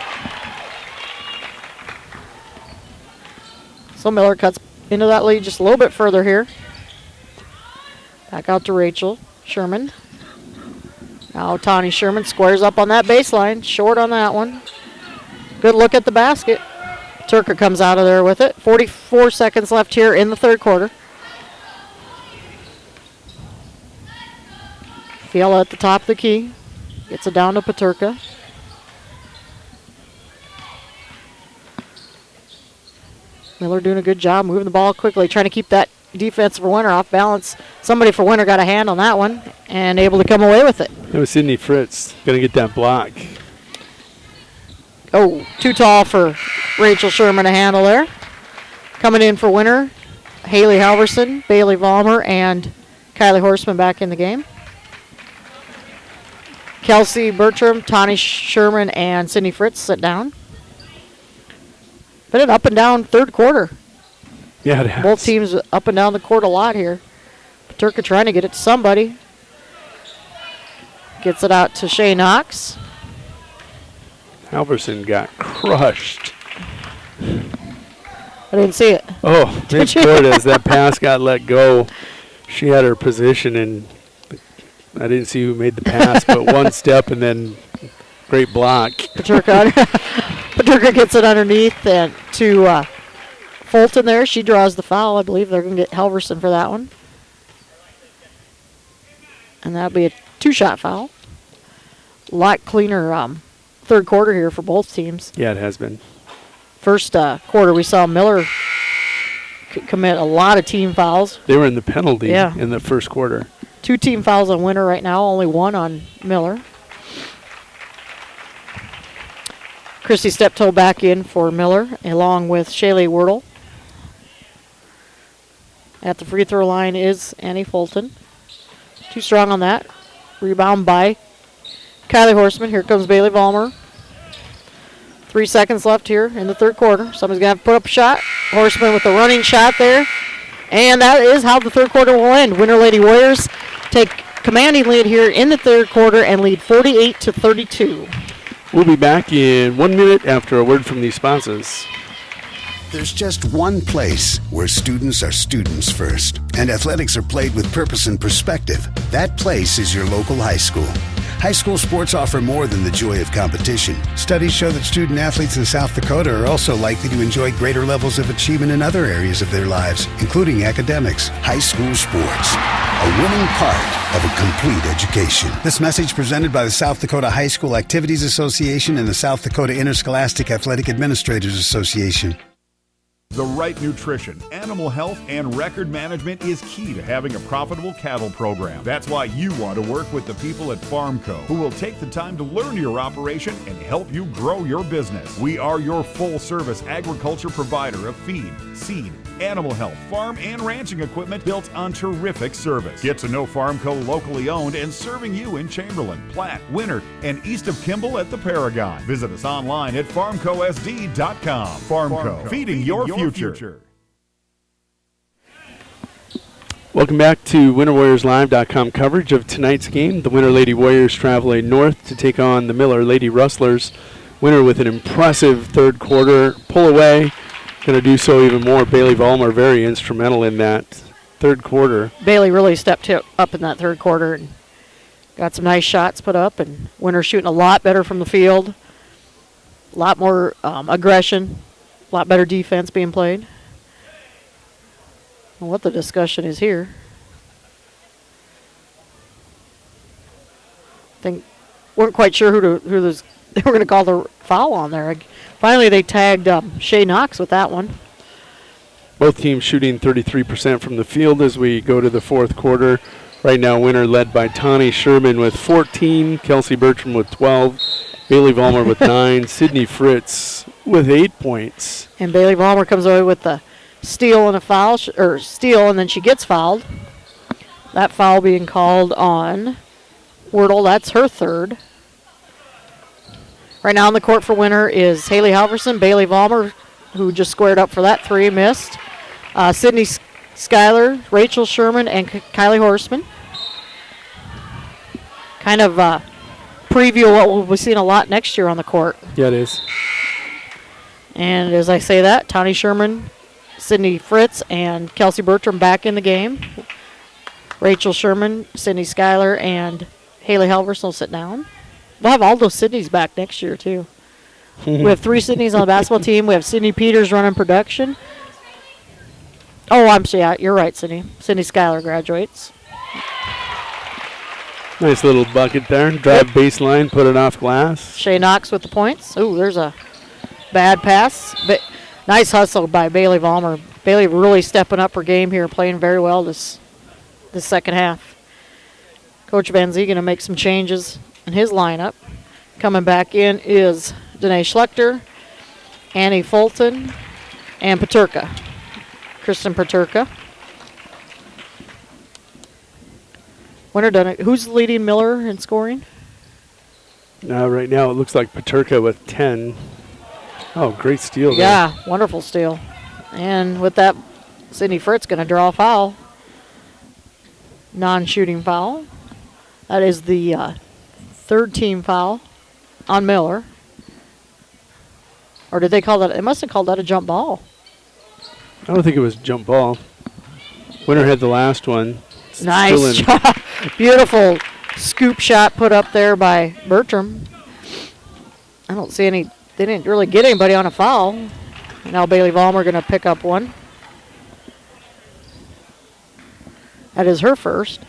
Speaker 19: So Miller cuts into that lead just a little bit further here. Back out to Rachel Sherman. Now Tawny Sherman squares up on that baseline. Short on that one. Good look at the basket. Turker comes out of there with it. 44 seconds left here in the third quarter. Fiala at the top of the key. Gets it down to Paterka. Miller doing a good job moving the ball quickly, trying to keep that defense for Winter off balance. Somebody for Winter got a hand on that one and able to come away with it.
Speaker 18: It was Sydney Fritz going to get that block.
Speaker 19: Oh, too tall for Rachel Sherman to handle there. Coming in for Winter, Haley Halverson, Bailey Vollmer, and Kylie Horseman back in the game. Kelsey Bertram, Tawny Sherman, and Sydney Fritz sit down. Been an up and down third quarter.
Speaker 18: Yeah, it has.
Speaker 19: Both teams up and down the court a lot here. Paterka trying to get it to somebody. Gets it out to Shay Knox.
Speaker 18: Halverson got crushed.
Speaker 19: I didn't see it.
Speaker 18: Oh, Mitch Cortez, that pass got let go. She had her position, and I didn't see who made the pass, but one step and then great block.
Speaker 19: Paterka gets it underneath and to Fulton there. She draws the foul. I believe they're going to get Halverson for that one. And that'll be a 2-shot foul. A lot cleaner third quarter here for both teams.
Speaker 18: Yeah, it has been.
Speaker 19: First quarter, we saw Miller commit a lot of team fouls.
Speaker 18: They were in the penalty in the first quarter.
Speaker 19: 2 team fouls on Winter right now, only 1 on Miller. Christy Steptoe back in for Miller, along with Shaylee Wordle. At the free throw line is Annie Fulton. Too strong on that. Rebound by Kylie Horseman. Here comes Bailey Vollmer. 3 seconds left here in the third quarter. Somebody's going to have to put up a shot. Horseman with a running shot there. And that is how the third quarter will end. Winter Lady Warriors take commanding lead here in the third quarter and lead 48-32.
Speaker 18: We'll be back in 1 minute after a word from these sponsors.
Speaker 10: There's just one place where students are students first, and athletics are played with purpose and perspective. That place is your local high school. High school sports offer more than the joy of competition. Studies show that student athletes in South Dakota are also likely to enjoy greater levels of achievement in other areas of their lives, including academics. High school sports, a winning part of a complete education. This message presented by the South Dakota High School Activities Association and the South Dakota Interscholastic Athletic Administrators Association.
Speaker 17: The right nutrition, animal health, and record management is key to having a profitable cattle program. That's why you want to work with the people at FarmCo, who will take the time to learn your operation and help you grow your business. We are your full-service agriculture provider of feed, seed, animal health, farm, and ranching equipment built on terrific service. Get to know FarmCo locally owned and serving you in Chamberlain, Platte, Winter, and east of Kimball at the Paragon. Visit us online at farmcosd.com. FarmCo, feeding your future.
Speaker 18: Welcome back to WinterWarriorsLive.com coverage of tonight's game. The Winter Lady Warriors traveling north to take on the Miller Lady Rustlers. Winter with an impressive third quarter pull away. Going to do so even more. Bailey Vollmer very instrumental in that third quarter.
Speaker 19: Bailey really stepped up in that third quarter and got some nice shots put up. And Winter shooting a lot better from the field. A lot more aggression. A lot better defense being played. Well, what the discussion is here. I think weren't quite sure who they were going to call the foul on there. Finally, they tagged Shay Knox with that one.
Speaker 18: Both teams shooting 33% from the field as we go to the fourth quarter. Right now, Winter led by Tawny Sherman with 14, Kelsey Bertram with 12, Bailey Vollmer with 9, Sydney Fritz with 8 points.
Speaker 19: And Bailey Vollmer comes away with the steal and a foul, or steal, and then she gets fouled. That foul being called on Wordle. That's her third. Right now on the court for Winter is Haley Halverson, Bailey Vollmer, who just squared up for that three, missed. Sydney Schuyler, Rachel Sherman, and Kylie Horseman. Kind of preview of what we'll be seeing a lot next year on the court.
Speaker 18: Yeah, it is.
Speaker 19: And as I say that, Tawny Sherman, Sydney Fritz, and Kelsey Bertram back in the game. Rachel Sherman, Sydney Schuyler, and Haley Halverson will sit down. We'll have all those Sydneys back next year, too. We have 3 Sydneys on the basketball team. We have Sydney Peters running production. Oh, yeah, you're right, Sydney. Sydney Schuyler graduates.
Speaker 18: Nice little bucket there. Drive baseline, put it off glass.
Speaker 19: Shay Knox with the points. Ooh, there's a bad pass. But nice hustle by Bailey Vollmer. Bailey really stepping up her game here, playing very well this second half. Coach Van Zee going to make some changes in his lineup. Coming back in is Danae Schlechter, Annie Fulton, and Paterka. Kristen Paterka. Winter done it. Who's leading Miller in scoring?
Speaker 18: Right now it looks like Paterka with 10. Oh, great steal there.
Speaker 19: Yeah, wonderful steal. And with that, Sydney Fritz going to draw a foul. Non-shooting foul. That is the third team foul on Miller. Or did they call that? They must have called that a jump ball.
Speaker 18: I don't think it was jump ball. Winter had the last one.
Speaker 19: Nice job. Beautiful scoop shot put up there by Bertram. I don't see any. They didn't really get anybody on a foul. Now Bailey Vollmer going to pick up one. That is her first.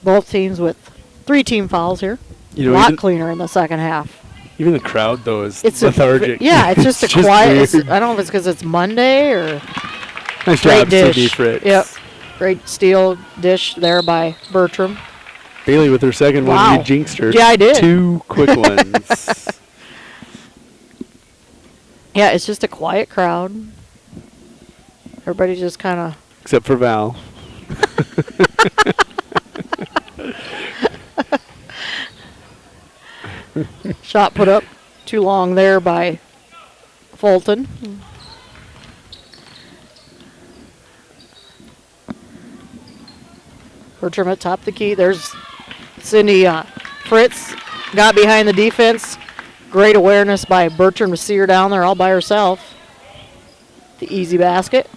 Speaker 19: Both teams with 3 team fouls here. A lot cleaner in the second half.
Speaker 18: Even the crowd, though, is
Speaker 19: it's
Speaker 18: lethargic.
Speaker 19: just a quiet. I don't know if it's because it's Monday or.
Speaker 18: Nice
Speaker 19: Great
Speaker 18: job,
Speaker 19: dish.
Speaker 18: Sydney Fritz.
Speaker 19: Yep. Great steal dish there by Bertram.
Speaker 18: Bailey with her second one. You jinxed her.
Speaker 19: Yeah, I did.
Speaker 18: 2 quick ones.
Speaker 19: Yeah, it's just a quiet crowd. Everybody's just kind of.
Speaker 18: Except for Val.
Speaker 19: Shot put up too long there by Fulton. Bertram at top of the key. There's Sydney Fritz. Got behind the defense. Great awareness by Bertram to see her down there all by herself. The easy basket.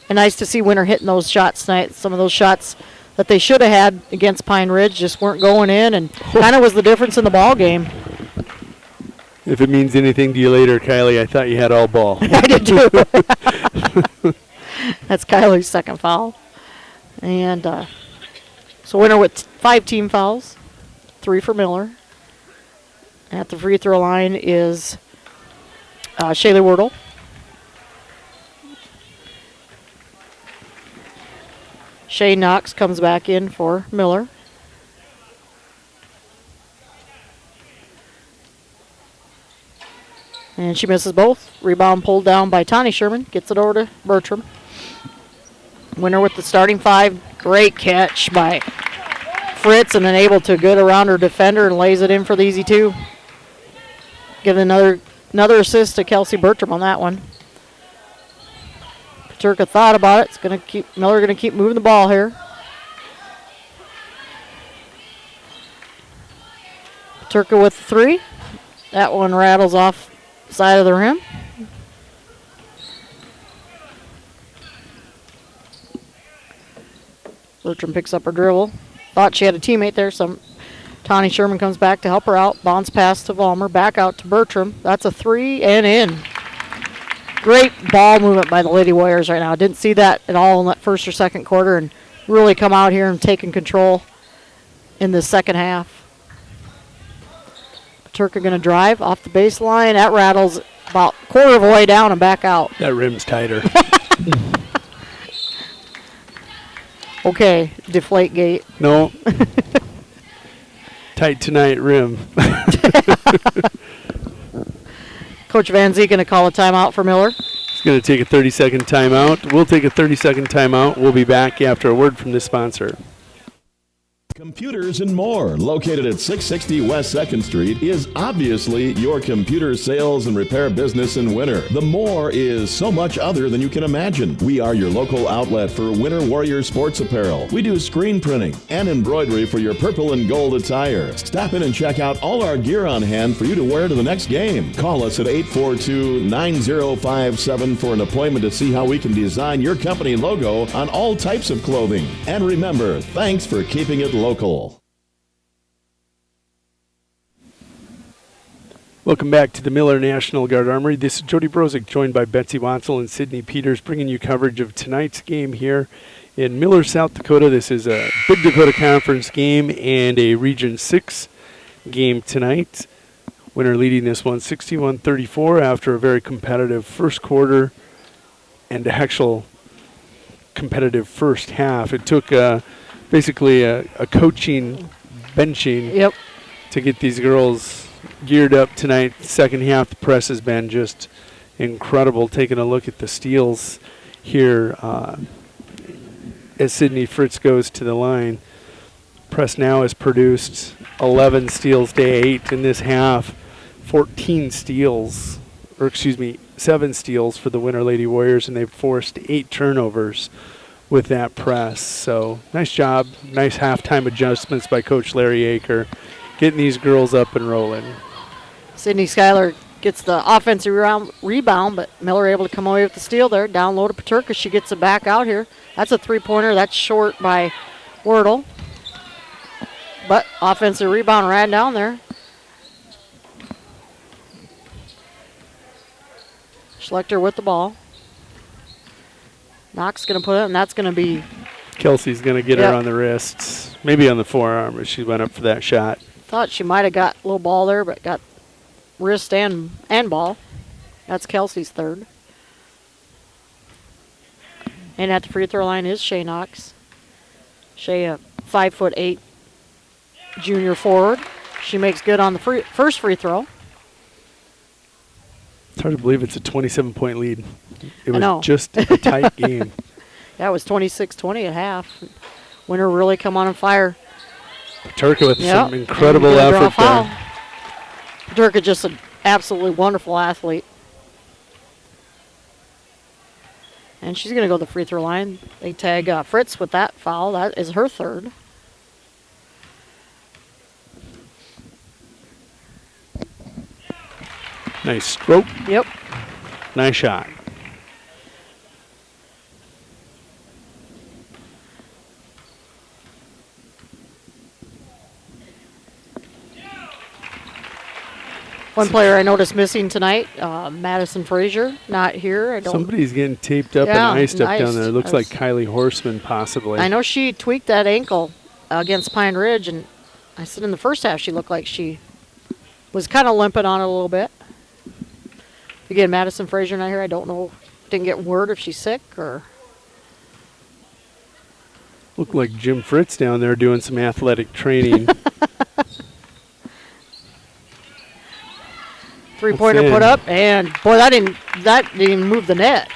Speaker 19: And nice to see Winter hitting those shots tonight. Some of those shots that they should have had against Pine Ridge just weren't going in, and kind of was the difference in the ball game.
Speaker 18: If it means anything to you later, Kylie, I thought you had all ball.
Speaker 19: I did too. That's Kylie's second foul. And so Winter with 5 team fouls, 3 for Miller. At the free throw line is Shaylee Wordle. Shay Knox comes back in for Miller. And she misses both. Rebound pulled down by Tawny Sherman. Gets it over to Bertram. Winner with the starting 5. Great catch by Fritz, and then able to get around her defender and lays it in for the easy 2. Give another assist to Kelsey Bertram on that one. Paterka thought about it. It's gonna keep Miller gonna keep moving the ball here. Paterka with 3. That one rattles off the side of the rim. Bertram picks up her dribble. Thought she had a teammate there. Tawny Sherman comes back to help her out. Bounce pass to Vollmer. Back out to Bertram. That's a 3 and in. Great ball movement by the Lady Warriors right now. Didn't see that at all in that first or second quarter, and really come out here and taking control in the second half. Paterka going to drive off the baseline. That rattles about quarter of a way down and back out.
Speaker 18: That rim's tighter.
Speaker 19: Okay, deflate gate.
Speaker 18: No. Tight tonight rim.
Speaker 19: Coach Van Zee going to call a timeout for Miller.
Speaker 18: He's going to take a 30-second timeout. We'll take a 30-second timeout. We'll be back after a word from this sponsor.
Speaker 4: Computers and More, located at 660 West 2nd Street, is obviously your computer sales and repair business in winter. The More is so much other than you can imagine. We are your local outlet for Winter Warrior sports apparel. We do screen printing and embroidery for your purple and gold attire. Stop in and check out all our gear on hand for you to wear to the next game. Call us at 842-9057 for an appointment to see how we can design your company logo on all types of clothing. And remember, thanks for keeping it local.
Speaker 18: Welcome back to the Miller National Guard Armory. This is Jody Brozick, joined by Betsy Watzel and Sydney Peters, bringing you coverage of tonight's game here in Miller, South Dakota. This is a Big Dakota Conference game and a Region 6 game tonight. Winner leading this one 61-34 after a very competitive first quarter and actual competitive first half. It took basically a coaching benching to get these girls geared up tonight. Second half, the press has been just incredible. Taking a look at the steals here as Sydney Fritz goes to the line. Press now has produced 11 steals to 8 in this half, 14 steals, or excuse me, 7 steals for the Winter Lady Warriors, and they've forced 8 turnovers with that press. So nice job, nice halftime adjustments by Coach Larry Aker, getting these girls up and rolling.
Speaker 19: Sydney Schuyler gets the offensive rebound, but Miller able to come away with the steal there. Down low to Paterka. She gets it back out here. That's a three-pointer. That's short by Wordle. But offensive rebound right down there. Schlechter with the ball. Knox going to put it, and that's going to be...
Speaker 18: Kelsey's going to get her on the wrists, maybe on the forearm, but she went up for that shot.
Speaker 19: Thought she might have got a little ball there, but got wrist and ball. That's Kelsey's third. And at the free throw line is Shay Knox. Shay, a 5'8" junior forward. She makes good on the first free throw.
Speaker 18: It's hard to believe it's a 27-point lead. It was just a tight game.
Speaker 19: That was 26-20 at half. Winter really come on fire.
Speaker 18: Paterka with some incredible effort there.
Speaker 19: Paterka just an absolutely wonderful athlete. And she's going to go to the free throw line. They tag Fritz with that foul. That is her third.
Speaker 18: Nice stroke.
Speaker 19: Yep.
Speaker 18: Nice shot.
Speaker 19: One player I noticed missing tonight, Madison Frazier, not here.
Speaker 18: Somebody's getting taped up and iced up down there. It looks like Kylie Horseman possibly.
Speaker 19: I know she tweaked that ankle against Pine Ridge, and I said in the first half she looked like she was kind of limping on it a little bit. Again, Madison Frazier not here. I don't know. Didn't get word if she's sick or...
Speaker 18: Looked like Jim Fritz down there doing some athletic training.
Speaker 19: Three-pointer put up, and boy, that didn't even move the net.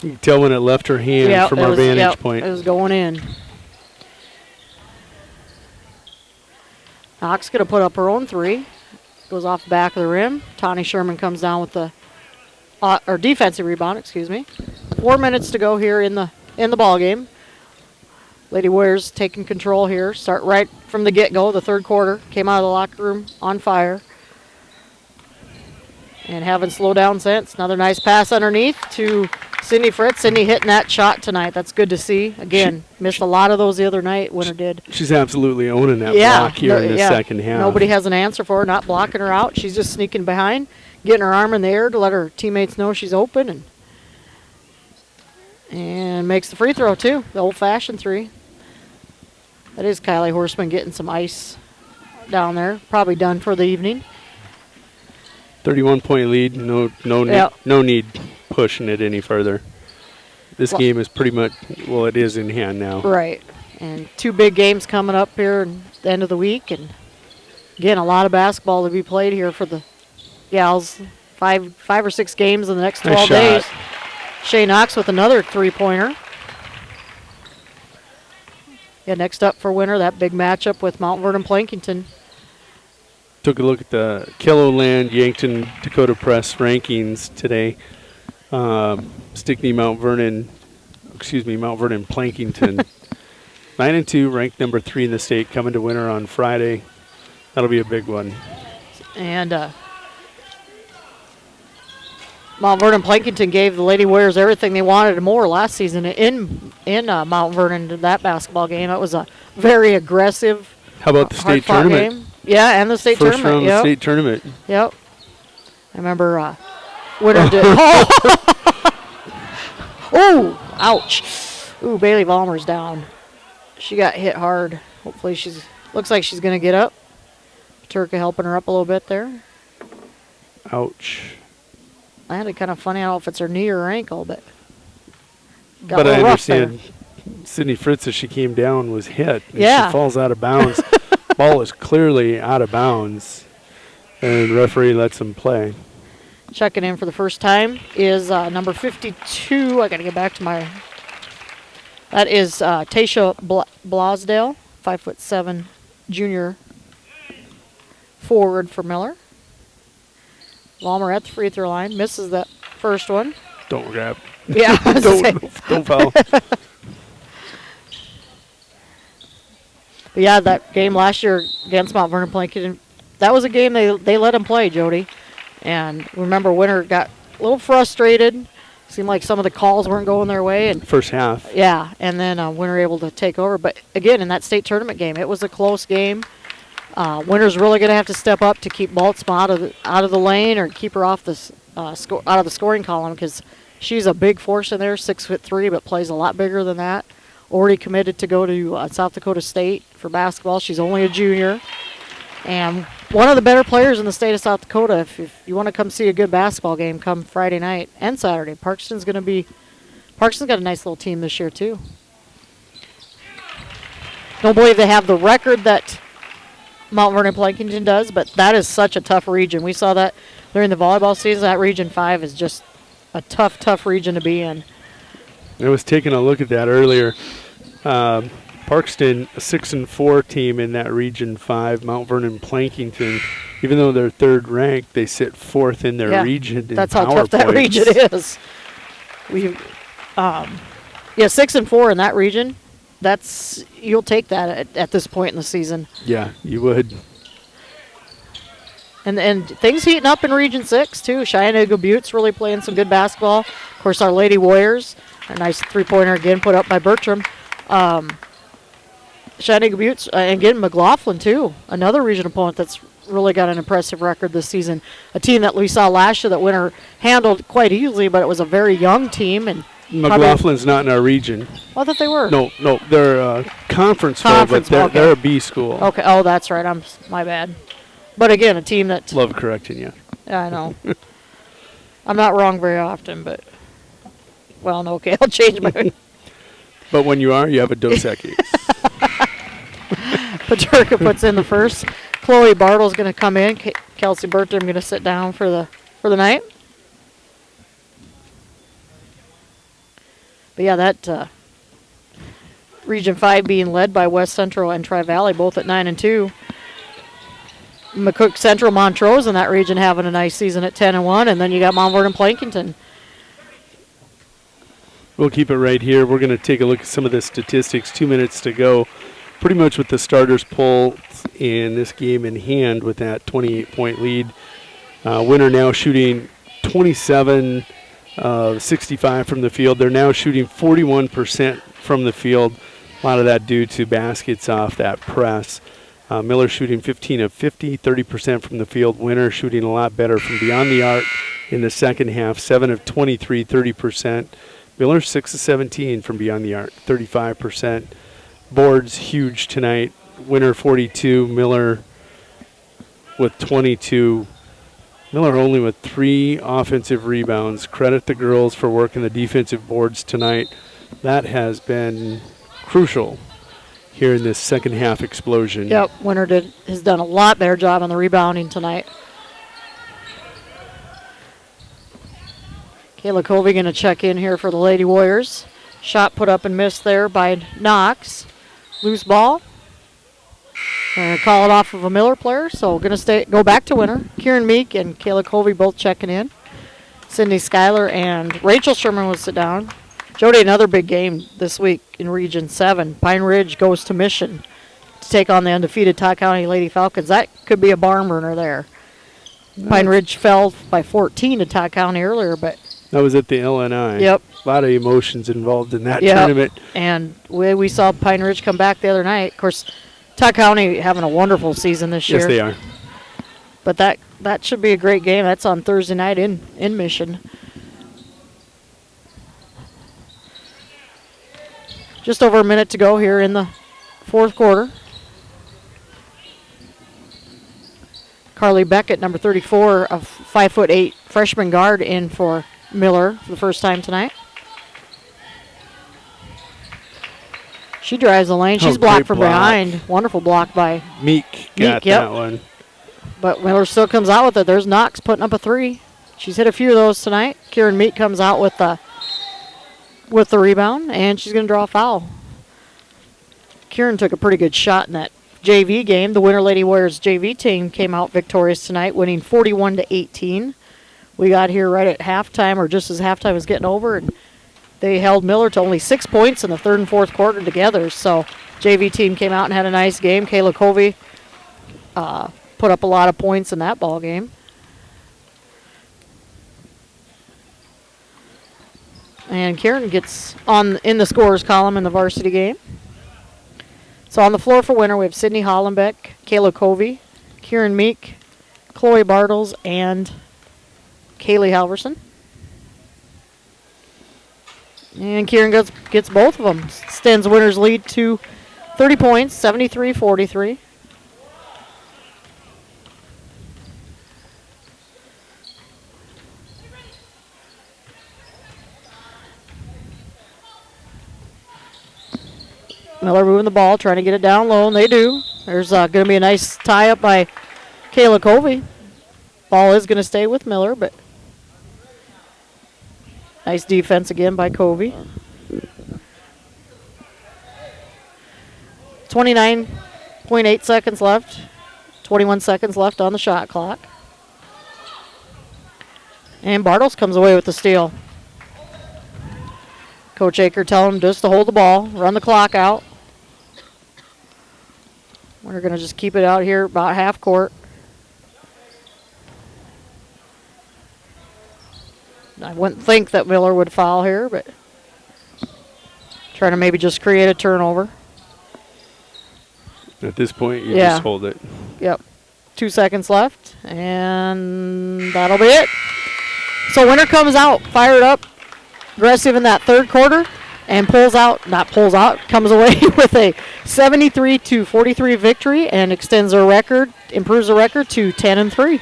Speaker 18: You can tell when it left her hand from our vantage point.
Speaker 19: It was going in. Knox going to put up her own three. Goes off the back of the rim. Tawny Sherman comes down with the or defensive rebound, excuse me. 4 minutes to go here in the ball game. Lady Warriors taking control here. Start right from the get-go, the third quarter. Came out of the locker room on fire. And haven't slowed down since. Another nice pass underneath to Sydney Fritz. Sydney hitting that shot tonight. That's good to see. Again, missed a lot of those the other night. Winter did.
Speaker 18: She's absolutely owning that block here in the second half.
Speaker 19: Nobody has an answer for her, not blocking her out. She's just sneaking behind, getting her arm in the air to let her teammates know she's open. And makes the free throw, too. The old-fashioned three. That is Kylie Horseman getting some ice down there. Probably done for the evening.
Speaker 18: 31-point lead. No need pushing it any further. This game is pretty much, well, it is in hand now.
Speaker 19: Right. And 2 big games coming up here at the end of the week. And, again, a lot of basketball to be played here for the gals. 5 or 6 games in the next 12 days. Shay Knox with another 3-pointer. Yeah, next up for winter, that big matchup with Mount Vernon Plankington.
Speaker 18: Took a look at the Kelloland Yankton Dakota Press rankings today. Stickney Mount Vernon Plankington 9-2, ranked number 3 in the state, coming to winter on Friday. That'll be a big one.
Speaker 19: And Mount Vernon Plankington gave the Lady Warriors everything they wanted and more last season in Mount Vernon in that basketball game. It was a very aggressive.
Speaker 18: How about the state tournament?
Speaker 19: Game. Yeah, and the state
Speaker 18: First
Speaker 19: tournament.
Speaker 18: round of the state tournament.
Speaker 19: Yep. I remember winner did. Oh, ouch. Ooh, Bailey Vollmer's down. She got hit hard. Hopefully looks like she's going to get up. Turka helping her up a little bit there.
Speaker 18: Ouch.
Speaker 19: I had it kind of funny. I don't know if it's her knee or her ankle, but
Speaker 18: But I understand Sydney Fritz, as she came down, was hit. And
Speaker 19: Yeah.
Speaker 18: She falls out of bounds. Ball is clearly out of bounds. And the referee lets them play.
Speaker 19: Checking in for the first time is number 52. I got to get back to my. That is Tasha Blosdale, 5'7", junior forward for Miller. Vollmer at the free throw line, misses that first one.
Speaker 18: Don't grab.
Speaker 19: Yeah,
Speaker 18: don't foul.
Speaker 19: But yeah, that game last year against Mount Vernon Plankington, that was a game they let him play, Jody. And remember, Winter got a little frustrated. Seemed like some of the calls weren't going their way. And
Speaker 18: first half.
Speaker 19: Yeah, and then Winter able to take over. But again, in that state tournament game, it was a close game. Winter's really going to have to step up to keep Baltzma out of the lane or keep her off the out of the scoring column, because she's a big force in there, 6'3", but plays a lot bigger than that. Already committed to go to South Dakota State for basketball. She's only a junior. And one of the better players in the state of South Dakota. If you want to come see a good basketball game, come Friday night and Saturday. Parkston's got a nice little team this year too. Don't believe they have the record that Mount Vernon Plankington does, but that is such a tough region. We saw that during the volleyball season. That Region 5 is just a tough region to be in.
Speaker 18: I was taking a look at that earlier. Parkston, a 6-4 team in that Region 5. Mount Vernon Plankington, even though they're third ranked, they sit fourth in their region.
Speaker 19: That's how tough that region is. 6-4 in that region. You'll take that at this point in the season.
Speaker 18: Yeah, you would.
Speaker 19: And things heating up in Region 6 too. Cheyenne Butte's really playing some good basketball. Of course, our Lady Warriors, a nice 3-pointer again put up by Bertram. Cheyenne Butte's and again McLaughlin too, another region opponent that's really got an impressive record this season. A team that we saw last year that Winter handled quite easily, but it was a very young team. And
Speaker 18: McLaughlin's not in our region.
Speaker 19: I thought they were.
Speaker 18: No, they're conference but they're a B school.
Speaker 19: Okay, oh, that's right. My bad. But again, a team that.
Speaker 18: Love correcting you.
Speaker 19: Yeah, I know. I'm not wrong very often, but. Well, no, okay, I'll change my.
Speaker 18: But when you are, you have a Dos Equis.
Speaker 19: Paterka puts in the first. Chloe Bartle's going to come in. Kelsey Bertram going to sit down for the night. But yeah, that Region 5 being led by West Central and Tri-Valley, both at 9-2. McCook Central, Montrose in that region having a nice season at 10-1, and then you got Mount Vernon Plankington.
Speaker 18: We'll keep it right here. We're going to take a look at some of the statistics. 2 minutes to go. Pretty much with the starters poll in this game in hand with that 28-point lead. Winter now shooting 27 65 from the field. They're now shooting 41% from the field. A lot of that due to baskets off that press. Miller shooting 15 of 50, 30% from the field. Winter shooting a lot better from beyond the arc in the second half, 7 of 23, 30%. Miller 6 of 17 from beyond the arc, 35%. Boards huge tonight. Winter 42, Miller with 22. Miller only with 3 offensive rebounds. Credit the girls for working the defensive boards tonight. That has been crucial here in this second half explosion.
Speaker 19: Yep, Winter has done a lot better job on the rebounding tonight. Kayla Covey going to check in here for the Lady Warriors. Shot put up and missed there by Knox. Loose ball. Going to call it off of a Miller player, so going to go back to Winter. Kieran Meek and Kayla Covey both checking in. Sydney Schuyler and Rachel Sherman will sit down. Jody, another big game this week in Region 7. Pine Ridge goes to Mission to take on the undefeated Todd County Lady Falcons. That could be a barn burner there. Nice. Pine Ridge fell by 14 to Todd County earlier, but
Speaker 18: that was at the LNI.
Speaker 19: Yep.
Speaker 18: A lot of emotions involved in that tournament.
Speaker 19: And we saw Pine Ridge come back the other night. Of course, Todd County having a wonderful season this year.
Speaker 18: Yes, they are.
Speaker 19: But that should be a great game. That's on Thursday night in Mission. Just over a minute to go here in the fourth quarter. Carly Beckett, number 34, a 5'8" freshman guard, in for Miller for the first time tonight. She drives the lane. She's blocked from behind. Wonderful block by
Speaker 18: Meek. Got that one.
Speaker 19: But Miller still comes out with it. There's Knox putting up a 3. She's hit a few of those tonight. Kieran Meek comes out with the rebound, and she's going to draw a foul. Kieran took a pretty good shot in that JV game. The Winter Lady Warriors JV team came out victorious tonight, winning 41-18. We got here right at halftime, or just as halftime was getting over, and they held Miller to only 6 points in the third and fourth quarter together. So JV team came out and had a nice game. Kayla Covey put up a lot of points in that ball game. And Kieran gets in the scorers column in the varsity game. So on the floor for Winter, we have Sydney Hollenbeck, Kayla Covey, Kieran Meek, Chloe Bartles, and Kaylee Halverson. And Kieran gets both of them. Extends Winter's lead to 30 points, 73-43. Miller moving the ball, trying to get it down low, and they do. There's going to be a nice tie-up by Kayla Covey. Ball is going to stay with Miller, but nice defense again by Covey. 29.8 seconds left. 21 seconds left on the shot clock. And Bartles comes away with the steal. Coach Aker telling him just to hold the ball, run the clock out. We're going to just keep it out here about half court. I wouldn't think that Miller would foul here, but trying to maybe just create a turnover.
Speaker 18: At this point, you just hold it.
Speaker 19: Yep. 2 seconds left, and that'll be it. So Winter comes out, fired up, aggressive in that third quarter, and comes away with a 73-43 victory and extends their record, improves the record to 10-3.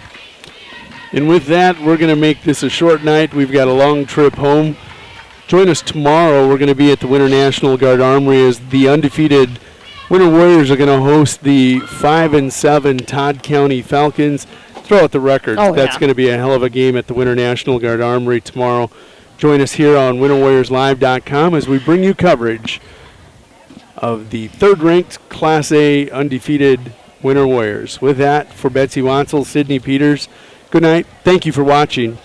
Speaker 18: And with that, we're going to make this a short night. We've got a long trip home. Join us tomorrow. We're going to be at the Winter National Guard Armory as the undefeated Winter Warriors are going to host the 5-7 Todd County Falcons. Throw out the records. That's going to be a hell of a game at the Winter National Guard Armory tomorrow. Join us here on winterwarriorslive.com as we bring you coverage of the third-ranked Class A undefeated Winter Warriors. With that, for Betsy Wansel, Sydney Peters, good night. Thank you for watching.